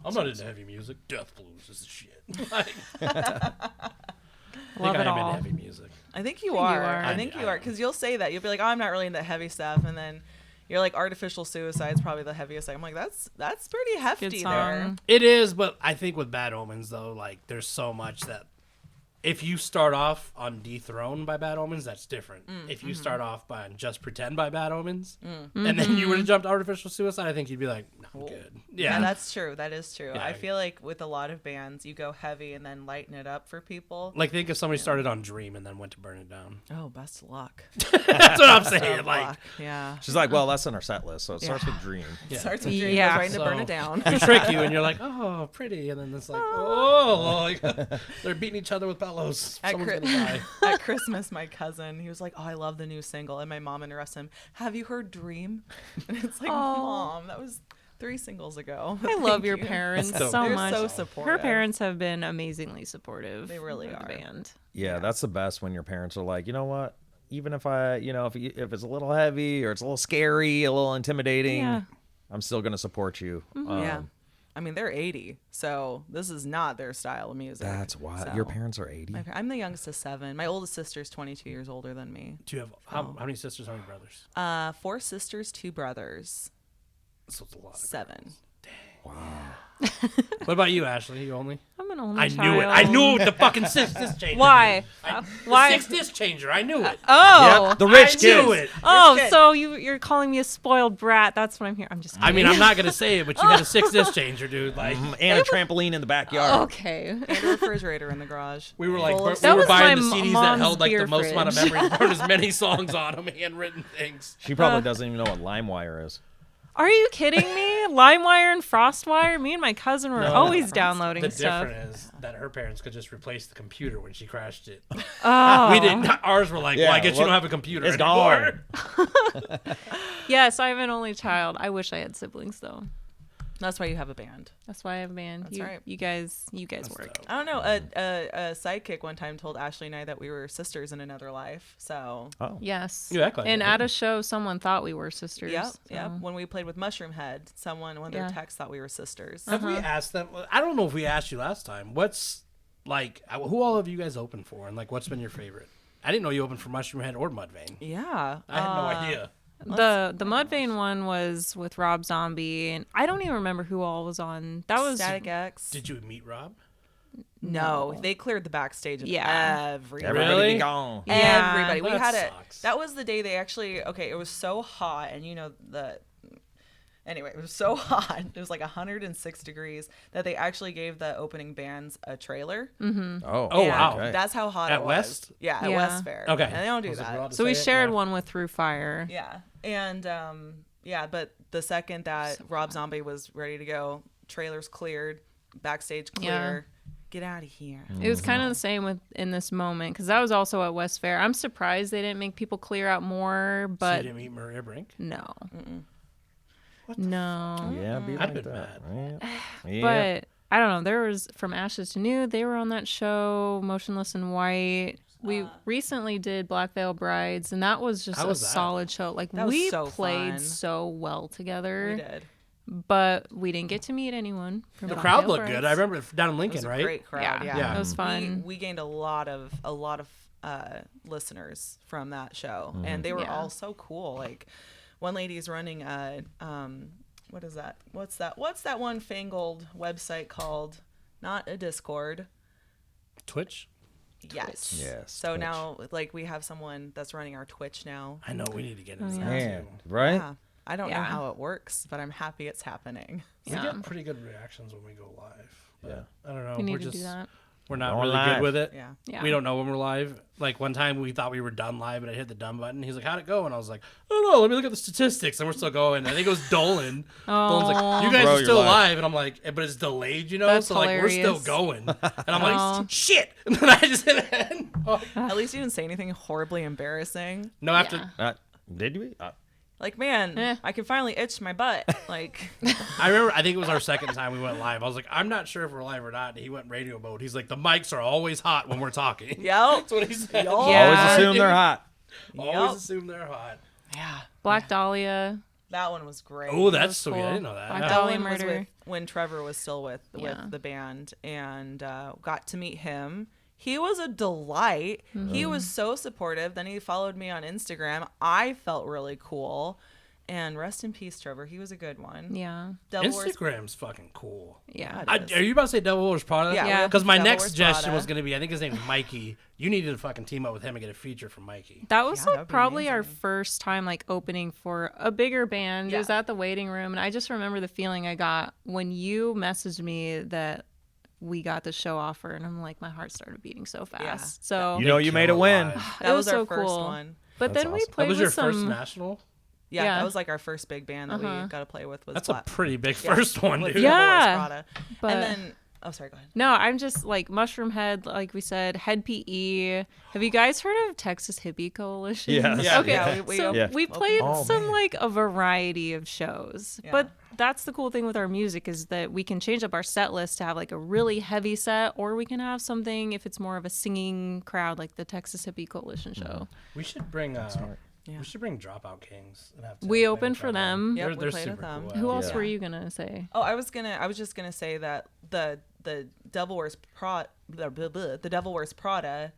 [SPEAKER 2] I'm not into heavy music. Death Blooms is the shit. Like, I
[SPEAKER 3] Love
[SPEAKER 2] think
[SPEAKER 3] it
[SPEAKER 2] I'm
[SPEAKER 3] all.
[SPEAKER 2] into heavy music.
[SPEAKER 1] I think you are.
[SPEAKER 3] are.
[SPEAKER 1] I think
[SPEAKER 2] I
[SPEAKER 1] you are.
[SPEAKER 2] am.
[SPEAKER 1] Because you'll say that. You'll be like, oh, I'm not really into heavy stuff. And then you're like, Artificial Suicide's probably the heaviest. I'm like, that's pretty hefty
[SPEAKER 3] Good
[SPEAKER 1] there.
[SPEAKER 3] song.
[SPEAKER 2] It is, but I think with Bad Omens though, like there's so much that if you start off on Dethroned by Bad Omens, that's different. If you start off by Just Pretend by Bad Omens, and then you were to jump to Artificial Suicide, I think you'd be like, no, I'm good.
[SPEAKER 1] Yeah,
[SPEAKER 2] Yeah.
[SPEAKER 1] that's true. That is true.
[SPEAKER 2] Yeah.
[SPEAKER 1] I feel like with a lot of bands, you go heavy and then lighten it up for people.
[SPEAKER 2] Like think if somebody started on Dream and then went to Burn It Down.
[SPEAKER 1] Oh, best of luck.
[SPEAKER 2] That's what I'm saying. Like
[SPEAKER 1] Luck. Yeah.
[SPEAKER 4] She's like, well, that's in our set list, so it starts with Dream.
[SPEAKER 1] Starts with Dream,
[SPEAKER 3] Yeah.
[SPEAKER 1] goes right into Burn
[SPEAKER 2] So-
[SPEAKER 1] It Down.
[SPEAKER 2] they trick you and you're like, oh, pretty, and then it's like, oh, like, they're beating each other with fellows.
[SPEAKER 1] At,
[SPEAKER 2] Someone's
[SPEAKER 1] Chri-
[SPEAKER 2] gonna die.
[SPEAKER 1] at Christmas, my cousin, he was like, "Oh, I love the new single," and my mom interrupts him. "Have you heard Dream?" And it's like, Mom, that was 3 singles ago.
[SPEAKER 3] I love
[SPEAKER 1] Thank
[SPEAKER 3] your
[SPEAKER 1] you.
[SPEAKER 3] parents
[SPEAKER 2] That's
[SPEAKER 3] so
[SPEAKER 2] dope.
[SPEAKER 1] They're
[SPEAKER 3] much.
[SPEAKER 1] so supportive.
[SPEAKER 3] Her parents have been amazingly supportive.
[SPEAKER 1] They really
[SPEAKER 3] of
[SPEAKER 1] are.
[SPEAKER 3] the band.
[SPEAKER 4] Yeah, that's the best when your parents are like, you know what? Even if if it's a little heavy or it's a little scary, a little intimidating,
[SPEAKER 3] Yeah.
[SPEAKER 4] I'm still gonna support you.
[SPEAKER 1] Yeah. I mean, they're 80, so this is not their style of music.
[SPEAKER 4] That's why
[SPEAKER 1] So,
[SPEAKER 4] your parents are 80.
[SPEAKER 1] I'm the youngest of 7. My oldest sister's 22 years older than me.
[SPEAKER 2] Do you have how many sisters? How many brothers?
[SPEAKER 1] 4 sisters, 2 brothers,
[SPEAKER 2] So it's a lot.
[SPEAKER 1] 7.
[SPEAKER 2] What about you, Ashley? You only?
[SPEAKER 3] I'm an only
[SPEAKER 2] I
[SPEAKER 3] child.
[SPEAKER 2] knew it. I knew it. The fucking disc changer.
[SPEAKER 3] Why?
[SPEAKER 2] dude.
[SPEAKER 3] Why?
[SPEAKER 2] The 6 disc changer. I knew it.
[SPEAKER 3] Oh.
[SPEAKER 4] Yep, the rich
[SPEAKER 2] I
[SPEAKER 4] kid.
[SPEAKER 2] knew it.
[SPEAKER 3] Oh,
[SPEAKER 1] kid.
[SPEAKER 3] so you're calling me a spoiled brat. That's what I'm here. I'm just kidding.
[SPEAKER 2] I mean, I'm not gonna say it, but you had a 6 disc changer, dude. Like
[SPEAKER 4] And a trampoline in the backyard.
[SPEAKER 3] Okay.
[SPEAKER 1] And a refrigerator in the garage.
[SPEAKER 2] we were like,
[SPEAKER 1] Full
[SPEAKER 2] we
[SPEAKER 1] of
[SPEAKER 3] That
[SPEAKER 2] were
[SPEAKER 3] was
[SPEAKER 2] buying the
[SPEAKER 3] my
[SPEAKER 2] CDs that
[SPEAKER 3] mom's
[SPEAKER 2] held like the
[SPEAKER 3] beer
[SPEAKER 2] most amount of
[SPEAKER 3] fridge.
[SPEAKER 2] memories, burned as many songs on them, handwritten things.
[SPEAKER 4] She probably doesn't even know what LimeWire is.
[SPEAKER 3] Are you kidding me? LimeWire and FrostWire? Me and my cousin were always downloading
[SPEAKER 2] The
[SPEAKER 3] stuff.
[SPEAKER 2] difference is that her parents could just replace the computer when she crashed it.
[SPEAKER 3] Oh.
[SPEAKER 2] We didn't. Ours were like,
[SPEAKER 4] Yeah,
[SPEAKER 2] well, I guess you
[SPEAKER 4] what-
[SPEAKER 2] don't have a computer
[SPEAKER 4] it's
[SPEAKER 2] anymore.
[SPEAKER 3] Yes, I'm an only child. I wish I had siblings though.
[SPEAKER 1] That's why you have a band.
[SPEAKER 3] That's why I have a band.
[SPEAKER 1] That's right.
[SPEAKER 3] You guys work.
[SPEAKER 2] dope.
[SPEAKER 1] I don't know. A sidekick one time told Ashley and I that we were sisters in another life. So,
[SPEAKER 3] Yes.
[SPEAKER 2] You act like
[SPEAKER 3] and
[SPEAKER 2] it.
[SPEAKER 3] at a show, someone thought we were sisters.
[SPEAKER 1] yep,
[SPEAKER 3] so-
[SPEAKER 1] yep. When we played with Mushroom Head, one of their
[SPEAKER 3] Yeah.
[SPEAKER 1] texts thought we were sisters.
[SPEAKER 2] Have we asked them? I don't know if we asked you last time. What's like? Who all have you guys opened for, and like, what's been your favorite? I didn't know you opened for Mushroom Head or Mudvayne.
[SPEAKER 1] Yeah.
[SPEAKER 2] I had no idea.
[SPEAKER 3] The Mudvayne one was with Rob Zombie, and I don't even remember who all was on. That was
[SPEAKER 1] Static X.
[SPEAKER 2] Did you meet Rob?
[SPEAKER 1] No, they cleared the backstage. Of
[SPEAKER 3] Yeah.
[SPEAKER 1] everybody.
[SPEAKER 4] Everybody
[SPEAKER 2] Really?
[SPEAKER 4] be gone.
[SPEAKER 3] Yeah,
[SPEAKER 1] Everybody. We
[SPEAKER 2] that
[SPEAKER 1] had it.
[SPEAKER 2] sucks.
[SPEAKER 1] That was the day they actually. Okay, it was so hot, and anyway, it was so hot. It was like 106 degrees that they actually gave the opening bands a trailer.
[SPEAKER 4] Oh,
[SPEAKER 1] And
[SPEAKER 2] wow.
[SPEAKER 4] okay.
[SPEAKER 1] That's how hot
[SPEAKER 2] At
[SPEAKER 1] it was.
[SPEAKER 2] West?
[SPEAKER 1] Yeah, at
[SPEAKER 3] Yeah.
[SPEAKER 1] West Fair.
[SPEAKER 2] Okay.
[SPEAKER 1] And they don't do
[SPEAKER 2] Was it
[SPEAKER 1] that.
[SPEAKER 2] broad to
[SPEAKER 3] So we
[SPEAKER 2] say it?
[SPEAKER 3] shared
[SPEAKER 2] Yeah.
[SPEAKER 3] one with Through Fire.
[SPEAKER 1] Yeah. And but the second that Rob Zombie was ready to go, trailers cleared, backstage clear. Get out of here.
[SPEAKER 3] It was kind of the same with in this moment because that was also at West Fair. I'm surprised they didn't make people clear out more,
[SPEAKER 2] So
[SPEAKER 3] but
[SPEAKER 2] you didn't meet Maria Brink?
[SPEAKER 3] no, no.
[SPEAKER 4] Yeah, be
[SPEAKER 2] I'd
[SPEAKER 4] like
[SPEAKER 2] been
[SPEAKER 4] that.
[SPEAKER 2] mad.
[SPEAKER 4] Yeah.
[SPEAKER 3] But I don't know. There was From Ashes to New. They were on that show, Motionless in White. We recently did Black Veil Brides, and that was just
[SPEAKER 2] How
[SPEAKER 3] a
[SPEAKER 2] was that?
[SPEAKER 3] solid show. Like
[SPEAKER 1] That was
[SPEAKER 3] we
[SPEAKER 1] so
[SPEAKER 3] played
[SPEAKER 1] fun.
[SPEAKER 3] so well together,
[SPEAKER 1] We did.
[SPEAKER 3] but we didn't get to meet anyone. From
[SPEAKER 2] The
[SPEAKER 3] Black
[SPEAKER 2] crowd
[SPEAKER 3] Veil
[SPEAKER 2] looked good. I
[SPEAKER 3] Brides.
[SPEAKER 2] remember down in
[SPEAKER 1] It
[SPEAKER 2] Lincoln,
[SPEAKER 1] was a
[SPEAKER 2] right?
[SPEAKER 1] great crowd. Yeah.
[SPEAKER 2] Yeah.
[SPEAKER 3] It was fun.
[SPEAKER 1] We gained a lot of listeners from that show, and they were
[SPEAKER 3] Yeah.
[SPEAKER 1] all so cool. Like one lady's running a what is that? What's that one fangled website called? Not a Discord.
[SPEAKER 2] Twitch?
[SPEAKER 1] Yes.
[SPEAKER 4] Yes,
[SPEAKER 1] So
[SPEAKER 4] Twitch.
[SPEAKER 1] now, like, we have someone that's running our Twitch now.
[SPEAKER 2] I know we need to get into that
[SPEAKER 4] Man,
[SPEAKER 2] too.
[SPEAKER 4] right?
[SPEAKER 1] Yeah. I don't know
[SPEAKER 3] Yeah.
[SPEAKER 1] how it works, but I'm happy it's happening.
[SPEAKER 2] We
[SPEAKER 3] Yeah.
[SPEAKER 2] get pretty good reactions when we go live. But
[SPEAKER 4] Yeah.
[SPEAKER 2] I don't know.
[SPEAKER 3] We need
[SPEAKER 2] we're
[SPEAKER 3] to
[SPEAKER 2] just
[SPEAKER 3] do that.
[SPEAKER 2] we're not
[SPEAKER 4] Going
[SPEAKER 2] really
[SPEAKER 4] live.
[SPEAKER 2] good with it.
[SPEAKER 1] Yeah.
[SPEAKER 3] Yeah.
[SPEAKER 2] We don't know when we're live. Like one time we thought we were done live, and I hit the done button. He's like, "How'd it go?" And I was like, "I don't know. Let me look at the statistics." And we're still going. I think it was Dolan. Dolan's like, "You guys
[SPEAKER 4] Bro,
[SPEAKER 2] are
[SPEAKER 4] you're
[SPEAKER 2] still
[SPEAKER 4] live.
[SPEAKER 2] live," and I'm like, "But it's delayed, you know."
[SPEAKER 3] That's
[SPEAKER 2] so like we're still
[SPEAKER 3] hilarious.
[SPEAKER 2] going. And I'm
[SPEAKER 3] Aw.
[SPEAKER 2] like, "Shit!" And then I just hit end.
[SPEAKER 1] At least you didn't say anything horribly embarrassing.
[SPEAKER 2] No, after
[SPEAKER 3] Yeah.
[SPEAKER 4] Did we?
[SPEAKER 1] Like, man,
[SPEAKER 3] Eh.
[SPEAKER 1] I can finally itch my butt. Like,
[SPEAKER 2] I remember, I think it was our second time we went live. I was like, "I'm not sure if we're live or not." And he went radio mode. He's like, "The mics are always hot when we're talking."
[SPEAKER 1] yep.
[SPEAKER 2] That's what he said.
[SPEAKER 3] Yeah.
[SPEAKER 4] Always assume they're hot.
[SPEAKER 2] Always
[SPEAKER 1] Yep.
[SPEAKER 2] assume they're hot.
[SPEAKER 1] Yeah.
[SPEAKER 3] Black Dahlia.
[SPEAKER 1] That one was great.
[SPEAKER 2] Oh, that's
[SPEAKER 3] was
[SPEAKER 2] sweet. I
[SPEAKER 3] cool.
[SPEAKER 2] didn't know that.
[SPEAKER 3] Black
[SPEAKER 2] Yeah.
[SPEAKER 3] Dahlia
[SPEAKER 1] That one was
[SPEAKER 3] Murder.
[SPEAKER 1] with when Trevor was still with
[SPEAKER 3] Yeah.
[SPEAKER 1] the band, and got to meet him. He was a delight. He was so supportive. Then he followed me on Instagram. I felt really cool. And rest in peace, Trevor. He was a good one.
[SPEAKER 3] Yeah.
[SPEAKER 1] Devil Wears-
[SPEAKER 2] Instagram's fucking cool.
[SPEAKER 3] Yeah.
[SPEAKER 1] it is.
[SPEAKER 2] Are you about to say Devil Wears Prada?
[SPEAKER 1] Yeah,
[SPEAKER 3] Yeah.
[SPEAKER 2] Because my
[SPEAKER 1] Devil
[SPEAKER 2] next
[SPEAKER 1] Wears
[SPEAKER 2] suggestion
[SPEAKER 1] Prada.
[SPEAKER 2] was going to be, I think his name is Mikey. You needed to fucking team up with him and get a feature from Mikey.
[SPEAKER 3] That was
[SPEAKER 1] Yeah,
[SPEAKER 3] like
[SPEAKER 1] that'd be
[SPEAKER 3] probably our
[SPEAKER 1] amazing.
[SPEAKER 3] first time like opening for a bigger band. It was
[SPEAKER 1] Yeah.
[SPEAKER 3] at the waiting room, and I just remember the feeling I got when you messaged me that we got the show offer, and I'm like, my heart started beating so fast.
[SPEAKER 1] Yeah.
[SPEAKER 3] So
[SPEAKER 4] You know you made a win.
[SPEAKER 1] That
[SPEAKER 3] it
[SPEAKER 1] was our
[SPEAKER 3] so
[SPEAKER 1] first
[SPEAKER 3] cool.
[SPEAKER 1] one.
[SPEAKER 3] But
[SPEAKER 4] That's
[SPEAKER 3] then we
[SPEAKER 4] awesome.
[SPEAKER 3] played
[SPEAKER 2] That was
[SPEAKER 3] with
[SPEAKER 2] your
[SPEAKER 3] some.
[SPEAKER 2] first national?
[SPEAKER 1] Yeah,
[SPEAKER 3] Yeah.
[SPEAKER 1] that was like our first big band that we got to play with. Was
[SPEAKER 2] That's a
[SPEAKER 1] Black-
[SPEAKER 2] pretty big
[SPEAKER 1] yeah,
[SPEAKER 2] first one,
[SPEAKER 1] with
[SPEAKER 2] dude.
[SPEAKER 1] Devil Wears
[SPEAKER 3] Yeah.
[SPEAKER 1] Prada.
[SPEAKER 3] But-
[SPEAKER 1] And then Oh, sorry. Go ahead.
[SPEAKER 3] No, I'm just like Mushroom Head, like we said, Head PE. Have you guys heard of Texas Hippie Coalition?
[SPEAKER 4] Yes.
[SPEAKER 2] Yeah.
[SPEAKER 3] Okay,
[SPEAKER 1] Yeah,
[SPEAKER 3] so
[SPEAKER 4] Yeah.
[SPEAKER 3] we played
[SPEAKER 4] Oh,
[SPEAKER 3] some
[SPEAKER 4] man.
[SPEAKER 3] like a variety of shows,
[SPEAKER 1] Yeah.
[SPEAKER 3] but that's the cool thing with our music is that we can change up our set list to have like a really heavy set, or we can have something if it's more of a singing crowd, like the Texas Hippie Coalition show.
[SPEAKER 2] We should bring we should bring Dropout Kings and have
[SPEAKER 3] We
[SPEAKER 2] them
[SPEAKER 3] opened
[SPEAKER 2] play
[SPEAKER 3] for
[SPEAKER 2] with
[SPEAKER 3] them.
[SPEAKER 1] Yep,
[SPEAKER 2] They're,
[SPEAKER 1] we
[SPEAKER 2] they're
[SPEAKER 1] played
[SPEAKER 2] super
[SPEAKER 1] with them.
[SPEAKER 2] cool.
[SPEAKER 3] Who else
[SPEAKER 4] Yeah.
[SPEAKER 3] were you gonna say?
[SPEAKER 1] Oh, I was just gonna say that the Devil Wears the Devil Wears Prada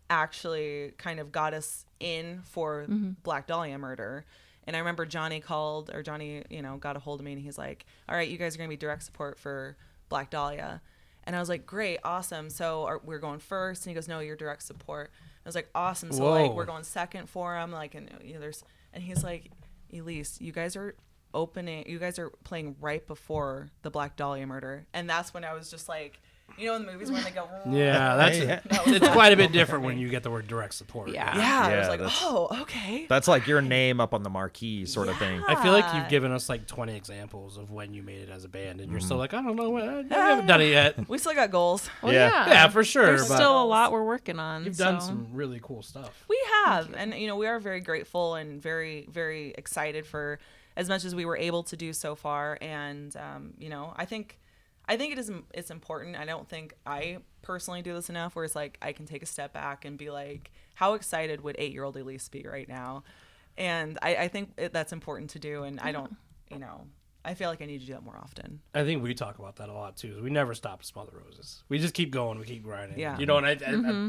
[SPEAKER 1] actually kind of got us in for Black Dahlia murder. And I remember Johnny, got a hold of me and he's like, all right, you guys are going to be direct support for Black Dahlia. And I was like, great, awesome. So we're going first. And he goes, no, you're direct support. I was like, awesome. So like,
[SPEAKER 2] Whoa.
[SPEAKER 1] we're going second for him. Like, and and he's like, Eliss, you guys are playing right before the Black Dahlia murder. And that's when I was just like, you know, in the movies when they go,
[SPEAKER 2] Yeah, it's quite a bit different when you get the word direct support.
[SPEAKER 3] Yeah.
[SPEAKER 1] I
[SPEAKER 4] Yeah,
[SPEAKER 1] was like,
[SPEAKER 4] that's-
[SPEAKER 1] oh, okay.
[SPEAKER 4] That's like your name up on the marquee sort of thing.
[SPEAKER 2] I feel like you've given us like 20 examples of when you made it as a band, and you're still like, I don't know, I haven't done it yet.
[SPEAKER 1] We still got goals.
[SPEAKER 3] Well,
[SPEAKER 4] Yeah.
[SPEAKER 2] Yeah, for sure.
[SPEAKER 3] There's
[SPEAKER 2] but
[SPEAKER 3] still a lot we're working on.
[SPEAKER 2] you've done
[SPEAKER 3] so-
[SPEAKER 2] some really cool stuff.
[SPEAKER 1] We have, and we are very grateful and very, very excited for as much as we were able to do so far. And I think it's important. I don't think I personally do this enough, where it's like I can take a step back and be like, how excited would 8-year-old Eliss be right now? And I think that's important to do. And I don't, I feel like I need to do that more often.
[SPEAKER 2] I think we talk about that a lot too. We never stop to smell the roses. We just keep going. We keep grinding.
[SPEAKER 1] Yeah.
[SPEAKER 2] You know, and I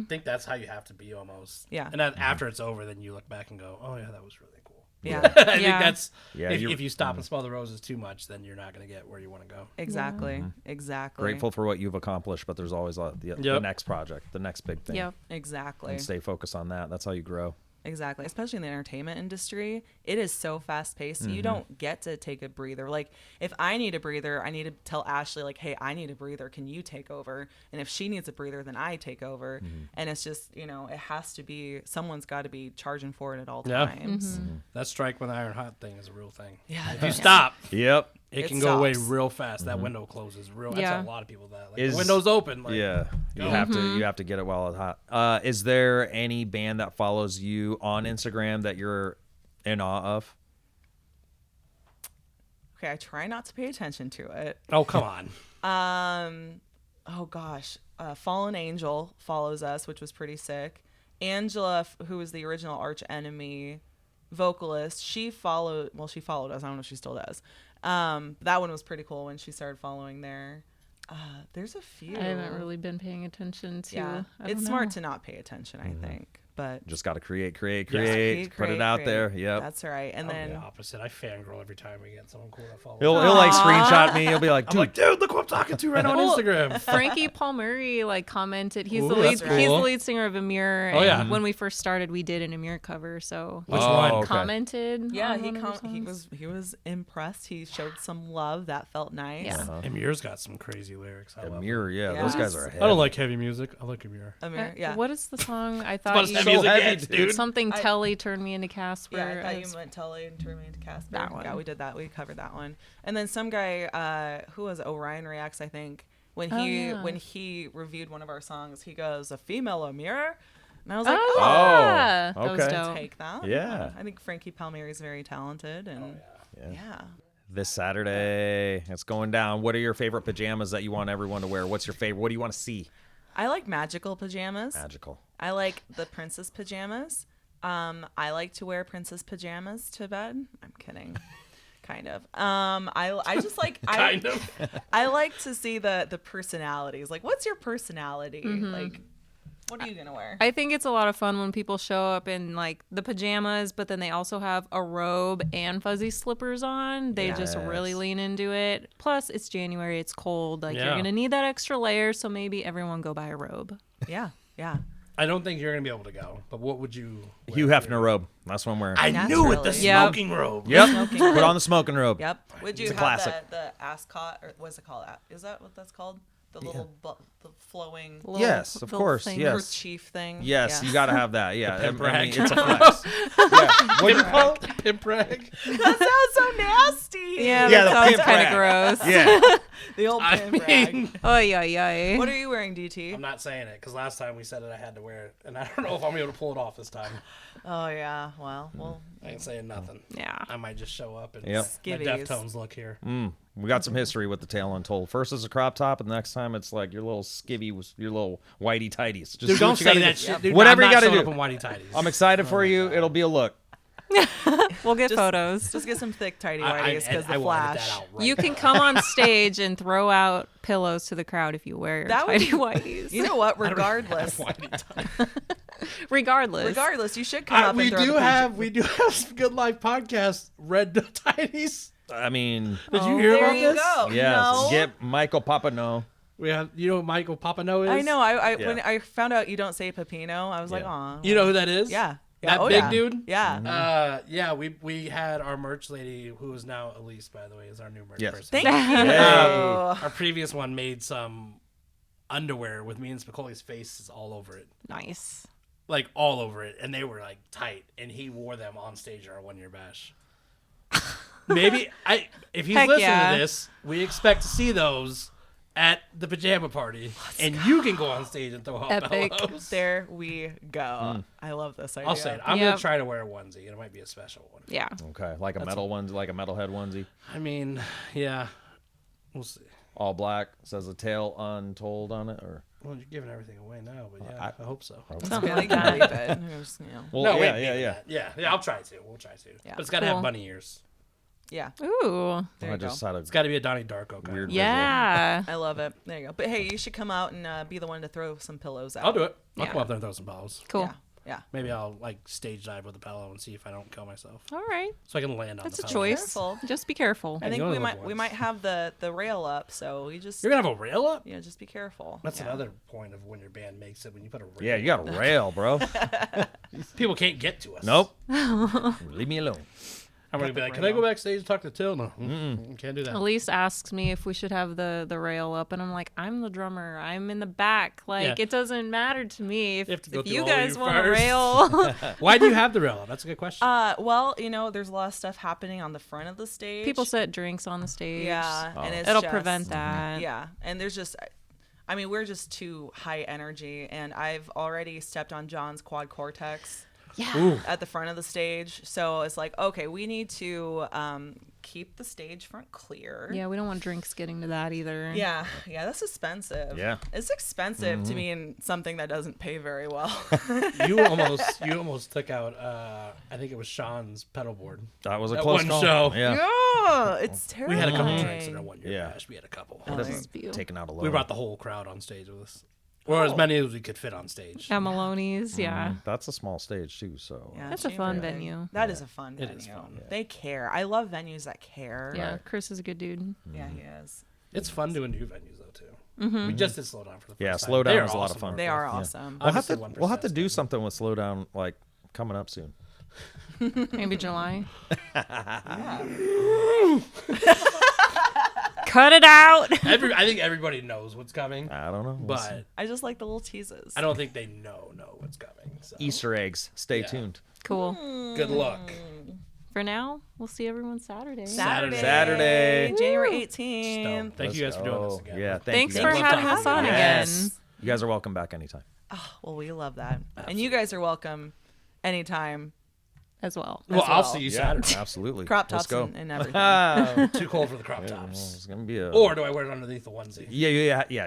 [SPEAKER 2] think that's how you have to be almost.
[SPEAKER 1] Yeah.
[SPEAKER 2] And then after it's over, then you look back and go, oh yeah, that was really cool.
[SPEAKER 1] Yeah,
[SPEAKER 2] I think
[SPEAKER 3] Yeah.
[SPEAKER 2] that's
[SPEAKER 4] Yeah,
[SPEAKER 2] if you stop and smell the roses too much, then you're not going to get where you want to go.
[SPEAKER 1] exactly. Exactly.
[SPEAKER 4] Grateful for what you've accomplished, but there's always the
[SPEAKER 2] Yep.
[SPEAKER 4] next project, the next big thing.
[SPEAKER 3] Yep.
[SPEAKER 1] Exactly.
[SPEAKER 4] And stay focused on that. That's how you grow.
[SPEAKER 1] Exactly. Especially in the entertainment industry. It is so fast paced. You don't get to take a breather. Like, if I need a breather, I need to tell Ashley, like, hey, I need a breather. Can you take over? And if she needs a breather, then I take over. And it's just, it has to be, someone's got to be charging for it at all
[SPEAKER 2] Yeah.
[SPEAKER 1] times.
[SPEAKER 2] That strike when the iron hot thing is a real thing.
[SPEAKER 1] Yeah.
[SPEAKER 2] If you stop,
[SPEAKER 4] Yep.
[SPEAKER 2] it
[SPEAKER 1] It
[SPEAKER 2] can go away
[SPEAKER 1] stops.
[SPEAKER 2] real fast. That window closes real. I
[SPEAKER 3] Yeah.
[SPEAKER 2] tell a lot of people that. Like,
[SPEAKER 4] Is-
[SPEAKER 2] the window's open. Like,
[SPEAKER 4] Yeah, you
[SPEAKER 2] Go.
[SPEAKER 4] have to get it while it's hot. Is there any band that follows you on Instagram that you're in awe of?
[SPEAKER 1] Okay. I try not to pay attention to it.
[SPEAKER 2] Oh, come on.
[SPEAKER 1] Oh gosh, Fallen Angel follows us, which was pretty sick. Angela, who was the original Arch Enemy vocalist, she followed us. I don't know if she still does. That one was pretty cool when she started following there. There's a few.
[SPEAKER 3] I haven't really been paying attention to.
[SPEAKER 1] Yeah,
[SPEAKER 3] I
[SPEAKER 1] it's
[SPEAKER 3] don't
[SPEAKER 1] smart
[SPEAKER 3] know.
[SPEAKER 1] to not pay attention, I think. But
[SPEAKER 4] Just got to create,
[SPEAKER 1] just
[SPEAKER 4] put it out there. Yep.
[SPEAKER 1] That's right. And
[SPEAKER 2] I'm
[SPEAKER 1] then
[SPEAKER 2] the opposite. I fangirl every time we get someone cool that follows.
[SPEAKER 4] He'll like screenshot me. He'll be like,
[SPEAKER 2] I'm
[SPEAKER 4] dude,
[SPEAKER 2] like, dude, look who I'm talking to right now on
[SPEAKER 3] Well,
[SPEAKER 2] Instagram.
[SPEAKER 3] Frankie Palmieri commented. He's
[SPEAKER 2] Ooh,
[SPEAKER 3] the lead.
[SPEAKER 2] that's cool.
[SPEAKER 3] He's the lead singer of Amir.
[SPEAKER 2] Oh,
[SPEAKER 3] and
[SPEAKER 2] yeah.
[SPEAKER 3] When we first started, we did an Amir cover. So
[SPEAKER 2] Which
[SPEAKER 4] Oh,
[SPEAKER 2] one?
[SPEAKER 4] okay.
[SPEAKER 3] commented.
[SPEAKER 1] yeah,
[SPEAKER 3] on one of our
[SPEAKER 1] he
[SPEAKER 3] songs.
[SPEAKER 1] was impressed. He showed some love. That felt nice.
[SPEAKER 3] Yeah.
[SPEAKER 2] Amir's got some crazy lyrics. I love
[SPEAKER 4] Amir,
[SPEAKER 2] him.
[SPEAKER 4] yeah,
[SPEAKER 1] Yeah.
[SPEAKER 4] those guys are ahead.
[SPEAKER 2] I don't like heavy music. I like Amir.
[SPEAKER 1] Amir, yeah.
[SPEAKER 3] What is the song? I
[SPEAKER 2] But
[SPEAKER 3] thought
[SPEAKER 2] it's
[SPEAKER 3] you
[SPEAKER 2] heavy music,
[SPEAKER 4] heavy,
[SPEAKER 2] yeah, dude.
[SPEAKER 3] something Telly turned me into Casper.
[SPEAKER 1] Yeah, I thought
[SPEAKER 3] It's-
[SPEAKER 1] you meant Tully and turned me into Casper.
[SPEAKER 3] That one.
[SPEAKER 1] Yeah, we did that. We covered that one. And then some guy, who was it? Orion Reacts, I think, when
[SPEAKER 3] Oh,
[SPEAKER 1] he
[SPEAKER 3] yeah.
[SPEAKER 1] when he reviewed one of our songs, he goes, "A female Amir," and I was like,
[SPEAKER 3] Oh,
[SPEAKER 1] "Oh,
[SPEAKER 3] yeah. That was
[SPEAKER 4] okay.
[SPEAKER 3] dope.
[SPEAKER 1] take that."
[SPEAKER 4] Yeah.
[SPEAKER 1] I think Frankie Palmieri is very talented, and yeah.
[SPEAKER 4] This Saturday, it's going down. What are your favorite pajamas that you want everyone to wear? What's your favorite? What do you want to see?
[SPEAKER 1] I like magical pajamas.
[SPEAKER 4] Magical.
[SPEAKER 1] I like the princess pajamas. I like to wear princess pajamas to bed. I'm kidding. Kind of. I just like
[SPEAKER 2] Kind of.
[SPEAKER 1] I like to see the personalities. Like, what's your personality?
[SPEAKER 3] Mm-hmm.
[SPEAKER 1] Like, what are you gonna wear?
[SPEAKER 3] I think it's a lot of fun when people show up in like the pajamas, but then they also have a robe and fuzzy slippers on. They just really
[SPEAKER 4] Yes.
[SPEAKER 3] lean into it. Plus, it's January, it's cold. Like
[SPEAKER 2] Yeah.
[SPEAKER 3] you're gonna need that extra layer, so maybe everyone go buy a robe.
[SPEAKER 1] Yeah, yeah.
[SPEAKER 2] I don't think you're gonna be able to go. But what would you? wear
[SPEAKER 4] Hugh
[SPEAKER 2] for
[SPEAKER 4] Hefner
[SPEAKER 2] your-
[SPEAKER 4] robe. That's what I'm wearing.
[SPEAKER 2] I knew it. The
[SPEAKER 1] Naturally.
[SPEAKER 3] Yep.
[SPEAKER 2] smoking robe.
[SPEAKER 4] Yep.
[SPEAKER 1] Smoking
[SPEAKER 4] Put
[SPEAKER 1] robe.
[SPEAKER 4] on the smoking robe.
[SPEAKER 1] Yep. Would you
[SPEAKER 4] It's a
[SPEAKER 1] have
[SPEAKER 4] classic.
[SPEAKER 1] the ascot, or what's it called? Is that what that's called? The little the flowing
[SPEAKER 3] Little-
[SPEAKER 4] Yes, of
[SPEAKER 3] little
[SPEAKER 4] course,
[SPEAKER 3] thing.
[SPEAKER 4] yes.
[SPEAKER 1] kerchief thing.
[SPEAKER 4] Yes,
[SPEAKER 1] Yeah.
[SPEAKER 4] you got to have that. Yeah.
[SPEAKER 2] pimp
[SPEAKER 4] I mean,
[SPEAKER 2] rag.
[SPEAKER 4] it's a flex. Yeah. What do you call it?
[SPEAKER 2] Pimp rag.
[SPEAKER 1] That sounds so nasty.
[SPEAKER 3] Yeah,
[SPEAKER 4] Yeah, the
[SPEAKER 3] that sounds
[SPEAKER 4] pimp
[SPEAKER 3] kind
[SPEAKER 4] rag.
[SPEAKER 3] of gross.
[SPEAKER 4] Yeah.
[SPEAKER 1] The old pimp rag.
[SPEAKER 3] Oy, oy, oy.
[SPEAKER 1] What are you wearing, DT?
[SPEAKER 2] I'm not saying it because last time we said it, I had to wear it, and I don't know if I'm able to pull it off this time.
[SPEAKER 1] Oh yeah. Well,
[SPEAKER 2] I ain't saying nothing.
[SPEAKER 3] Yeah.
[SPEAKER 2] I might just show up and
[SPEAKER 4] Yep.
[SPEAKER 2] my
[SPEAKER 1] Skivvies.
[SPEAKER 2] Deftones look here.
[SPEAKER 4] We got some history with the tail Untold. First it's a crop top, and the next time it's like your little skivvy, your little whitey tighties. Just
[SPEAKER 2] Dude,
[SPEAKER 4] do
[SPEAKER 2] don't
[SPEAKER 4] what you
[SPEAKER 2] say
[SPEAKER 4] gotta
[SPEAKER 2] that
[SPEAKER 4] do.
[SPEAKER 2] shit. Dude,
[SPEAKER 4] Whatever
[SPEAKER 2] I'm
[SPEAKER 4] you
[SPEAKER 2] not
[SPEAKER 4] gotta
[SPEAKER 2] showing
[SPEAKER 4] do.
[SPEAKER 2] up in whitey tighties.
[SPEAKER 4] I'm excited for you. It'll be a look.
[SPEAKER 3] We'll get photos.
[SPEAKER 1] just get some thick tidy
[SPEAKER 2] I
[SPEAKER 1] whities because the
[SPEAKER 2] will edit
[SPEAKER 1] flash.
[SPEAKER 2] that out right
[SPEAKER 3] You can
[SPEAKER 2] now.
[SPEAKER 3] come on stage and throw out pillows to the crowd if you wear
[SPEAKER 1] That would
[SPEAKER 3] tidy
[SPEAKER 1] be-
[SPEAKER 3] whities.
[SPEAKER 1] You know what?
[SPEAKER 2] I don't have
[SPEAKER 1] Regardless,
[SPEAKER 2] whitey tighties.
[SPEAKER 1] regardless, you should come up and
[SPEAKER 2] we
[SPEAKER 1] throw
[SPEAKER 2] do
[SPEAKER 1] the
[SPEAKER 2] have some Good Life podcast red tighties.
[SPEAKER 4] I mean,
[SPEAKER 2] Did you hear
[SPEAKER 1] there
[SPEAKER 2] about
[SPEAKER 1] you
[SPEAKER 2] this?
[SPEAKER 1] go.
[SPEAKER 4] yes.
[SPEAKER 1] No.
[SPEAKER 4] Get Michael Papano.
[SPEAKER 2] We have, you know, who Michael Papano is.
[SPEAKER 1] I know. I
[SPEAKER 4] Yeah.
[SPEAKER 1] when I found out you don't say Pepino, I was like,
[SPEAKER 4] Yeah.
[SPEAKER 1] aw.
[SPEAKER 2] You know who that is?
[SPEAKER 1] Yeah.
[SPEAKER 2] That
[SPEAKER 1] Oh,
[SPEAKER 2] big
[SPEAKER 1] yeah.
[SPEAKER 2] dude.
[SPEAKER 1] Yeah.
[SPEAKER 2] Yeah. We had our merch lady, who is now Eliss, by the way, is our new merch
[SPEAKER 4] Yes.
[SPEAKER 2] person.
[SPEAKER 1] Thank you.
[SPEAKER 2] Our previous one made some underwear with me and Spicoli's faces all over it.
[SPEAKER 3] Nice.
[SPEAKER 2] Like all over it, and they were like tight, and he wore them on stage at our 1 year bash. Maybe if he's
[SPEAKER 3] Heck
[SPEAKER 2] listening
[SPEAKER 3] yeah.
[SPEAKER 2] to this, we expect to see those at the pajama party, and you can go on stage and throw out
[SPEAKER 3] Epic.
[SPEAKER 2] bellows.
[SPEAKER 1] There we go. I love this idea.
[SPEAKER 2] I'll say it. I'm
[SPEAKER 3] Yep.
[SPEAKER 2] gonna try to wear a onesie, and it might be a special one.
[SPEAKER 3] Yeah.
[SPEAKER 4] Okay, like a metal one, like a metalhead onesie.
[SPEAKER 2] I mean, yeah, we'll see.
[SPEAKER 4] All black, says a tail Untold on it, or
[SPEAKER 2] Well, you're giving everything away now, but yeah, I hope so.
[SPEAKER 3] Something
[SPEAKER 1] Yeah,
[SPEAKER 3] like
[SPEAKER 1] they can
[SPEAKER 3] that.
[SPEAKER 1] leave it. Just,
[SPEAKER 4] well,
[SPEAKER 2] No,
[SPEAKER 4] yeah,
[SPEAKER 2] wait,
[SPEAKER 4] yeah,
[SPEAKER 2] maybe
[SPEAKER 4] yeah.
[SPEAKER 2] not. Yeah, I'll try to. We'll try to.
[SPEAKER 1] Yeah.
[SPEAKER 2] But it's got to have
[SPEAKER 3] Cool.
[SPEAKER 2] bunny ears.
[SPEAKER 1] Yeah.
[SPEAKER 3] Ooh.
[SPEAKER 1] There
[SPEAKER 4] I
[SPEAKER 1] you go.
[SPEAKER 4] just had a
[SPEAKER 2] It's got to be a Donnie Darko kind.
[SPEAKER 4] weird.
[SPEAKER 3] Yeah.
[SPEAKER 1] I love it. There you go. But hey, you should come out and be the one to throw some pillows out.
[SPEAKER 2] I'll do it. I'll
[SPEAKER 3] Yeah.
[SPEAKER 2] come up there and throw some balls.
[SPEAKER 3] Cool.
[SPEAKER 1] Yeah. Yeah.
[SPEAKER 2] Maybe I'll like stage dive with a pillow and see if I don't kill myself,
[SPEAKER 3] All right.
[SPEAKER 2] so I can land on
[SPEAKER 3] That's
[SPEAKER 2] the
[SPEAKER 3] a
[SPEAKER 2] pillow.
[SPEAKER 3] choice.
[SPEAKER 1] Careful.
[SPEAKER 3] Just be careful.
[SPEAKER 1] I think
[SPEAKER 2] you only
[SPEAKER 1] we
[SPEAKER 2] live
[SPEAKER 1] might
[SPEAKER 2] once.
[SPEAKER 1] have the rail up, so we just
[SPEAKER 2] You're gonna have a rail up.
[SPEAKER 1] yeah, just be careful.
[SPEAKER 2] That's
[SPEAKER 1] Yeah.
[SPEAKER 2] another point of when your band makes it. When you put a rail,
[SPEAKER 4] Yeah, you got a rail, bro.
[SPEAKER 2] people can't get to us.
[SPEAKER 4] Nope. Leave me alone.
[SPEAKER 2] I'm gonna be like, can I go backstage and talk to Till? No, can't do that.
[SPEAKER 3] Elise asks me if we should have the rail up, and I'm like, I'm the drummer. I'm in the back. Like,
[SPEAKER 2] Yeah.
[SPEAKER 3] it doesn't matter to me if
[SPEAKER 2] You have to go
[SPEAKER 3] if
[SPEAKER 2] through
[SPEAKER 3] you
[SPEAKER 2] all
[SPEAKER 3] guys
[SPEAKER 2] you
[SPEAKER 3] want a
[SPEAKER 2] first.
[SPEAKER 3] rail.
[SPEAKER 2] Why do you have the rail up? That's a good question.
[SPEAKER 1] Well, there's a lot of stuff happening on the front of the stage.
[SPEAKER 3] People set drinks on the stage.
[SPEAKER 1] yeah, and it's
[SPEAKER 3] It'll
[SPEAKER 1] just-
[SPEAKER 3] prevent that.
[SPEAKER 1] Yeah, and there's just, I mean, we're just too high energy, and I've already stepped on John's quad cortex.
[SPEAKER 3] Yeah.
[SPEAKER 1] At the front of the stage, so it's like, okay, we need to keep the stage front clear.
[SPEAKER 3] Yeah, we don't want drinks getting to that either.
[SPEAKER 1] Yeah, that's expensive.
[SPEAKER 4] Yeah.
[SPEAKER 1] It's expensive to be in something that doesn't pay very well.
[SPEAKER 2] you almost took out. I think it was Sean's pedal board.
[SPEAKER 4] That was a
[SPEAKER 2] That
[SPEAKER 4] close
[SPEAKER 2] one
[SPEAKER 4] call.
[SPEAKER 2] show.
[SPEAKER 4] Yeah.
[SPEAKER 1] Yeah, it's terrible.
[SPEAKER 2] We had a couple drinks in our 1 year
[SPEAKER 4] Yeah.
[SPEAKER 2] bash. We had a couple.
[SPEAKER 4] This
[SPEAKER 3] This
[SPEAKER 4] is
[SPEAKER 3] is beautiful.
[SPEAKER 4] taking out a load.
[SPEAKER 2] We brought the whole crowd on stage with us, or as many as we could fit on stage.
[SPEAKER 3] At Maloney's, yeah.
[SPEAKER 4] That's a small stage too, so
[SPEAKER 1] Yeah,
[SPEAKER 3] That's a fun
[SPEAKER 1] chamber.
[SPEAKER 3] venue.
[SPEAKER 1] That is a fun
[SPEAKER 2] It
[SPEAKER 1] venue.
[SPEAKER 2] is fun.
[SPEAKER 1] They care. I love venues that care.
[SPEAKER 3] Yeah, Chris is a good dude.
[SPEAKER 1] Yeah, he is.
[SPEAKER 2] It's fun doing new venues though too. We just did Slow Down for the first
[SPEAKER 4] Yeah,
[SPEAKER 2] time.
[SPEAKER 4] Slow Down
[SPEAKER 2] They are
[SPEAKER 4] is a lot of
[SPEAKER 2] awesome
[SPEAKER 4] fun.
[SPEAKER 2] to
[SPEAKER 1] They
[SPEAKER 2] work
[SPEAKER 1] are
[SPEAKER 2] with.
[SPEAKER 1] awesome.
[SPEAKER 4] We'll have
[SPEAKER 2] Obviously,
[SPEAKER 4] to
[SPEAKER 2] 1%
[SPEAKER 4] we'll have to do
[SPEAKER 2] is
[SPEAKER 4] something with Slowdown like coming up soon.
[SPEAKER 3] Maybe July. Cut it out.
[SPEAKER 2] I think everybody knows what's coming,
[SPEAKER 4] I don't know. We'll see.
[SPEAKER 2] but
[SPEAKER 1] I just like the little teases.
[SPEAKER 2] I don't think they know what's coming. So.
[SPEAKER 4] Easter eggs. Stay
[SPEAKER 2] Yeah.
[SPEAKER 4] tuned.
[SPEAKER 3] Cool.
[SPEAKER 2] Good luck.
[SPEAKER 3] For now, we'll see everyone Saturday.
[SPEAKER 4] Saturday.
[SPEAKER 1] January
[SPEAKER 3] Woo.
[SPEAKER 1] 18th.
[SPEAKER 2] Thank you guys for doing this
[SPEAKER 4] Oh,
[SPEAKER 2] again.
[SPEAKER 4] yeah,
[SPEAKER 3] Thanks
[SPEAKER 4] you
[SPEAKER 3] for
[SPEAKER 4] guys.
[SPEAKER 2] Love
[SPEAKER 3] having
[SPEAKER 2] talking
[SPEAKER 3] us on
[SPEAKER 2] to you.
[SPEAKER 4] Yes.
[SPEAKER 3] again.
[SPEAKER 4] You guys are welcome back anytime.
[SPEAKER 1] Well, we love that. And you guys are welcome anytime.
[SPEAKER 3] As well.
[SPEAKER 2] Well,
[SPEAKER 1] as
[SPEAKER 2] I'll
[SPEAKER 1] well.
[SPEAKER 2] see you Saturday.
[SPEAKER 4] Absolutely.
[SPEAKER 1] Crop
[SPEAKER 4] Let's
[SPEAKER 1] tops
[SPEAKER 4] go.
[SPEAKER 1] and everything.
[SPEAKER 2] Too cold for the crop
[SPEAKER 4] Well,
[SPEAKER 2] tops.
[SPEAKER 4] it's gonna be a.
[SPEAKER 2] Or do I wear it underneath the onesie?
[SPEAKER 4] Yeah,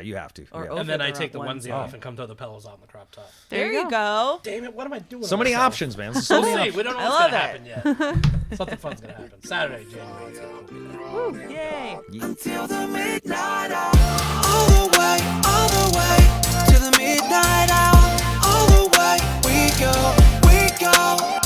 [SPEAKER 4] you have to.
[SPEAKER 1] Or
[SPEAKER 4] yeah.
[SPEAKER 1] over
[SPEAKER 2] And then
[SPEAKER 1] the
[SPEAKER 2] I take the
[SPEAKER 1] onesie.
[SPEAKER 2] onesie off and come throw the pillows on the crop top.
[SPEAKER 1] There you go.
[SPEAKER 2] Damn it! What am I doing?
[SPEAKER 4] So
[SPEAKER 2] with
[SPEAKER 4] many
[SPEAKER 2] myself?
[SPEAKER 4] options, man. So
[SPEAKER 2] We'll
[SPEAKER 4] many
[SPEAKER 2] see. We don't know
[SPEAKER 1] I
[SPEAKER 2] what's
[SPEAKER 1] love
[SPEAKER 2] gonna
[SPEAKER 1] it.
[SPEAKER 2] happen yet. Something fun's gonna happen. Saturday, January 18th. We'll be there.
[SPEAKER 1] Yay.
[SPEAKER 7] Until the midnight hour. All the way to the midnight hour. All the way we go.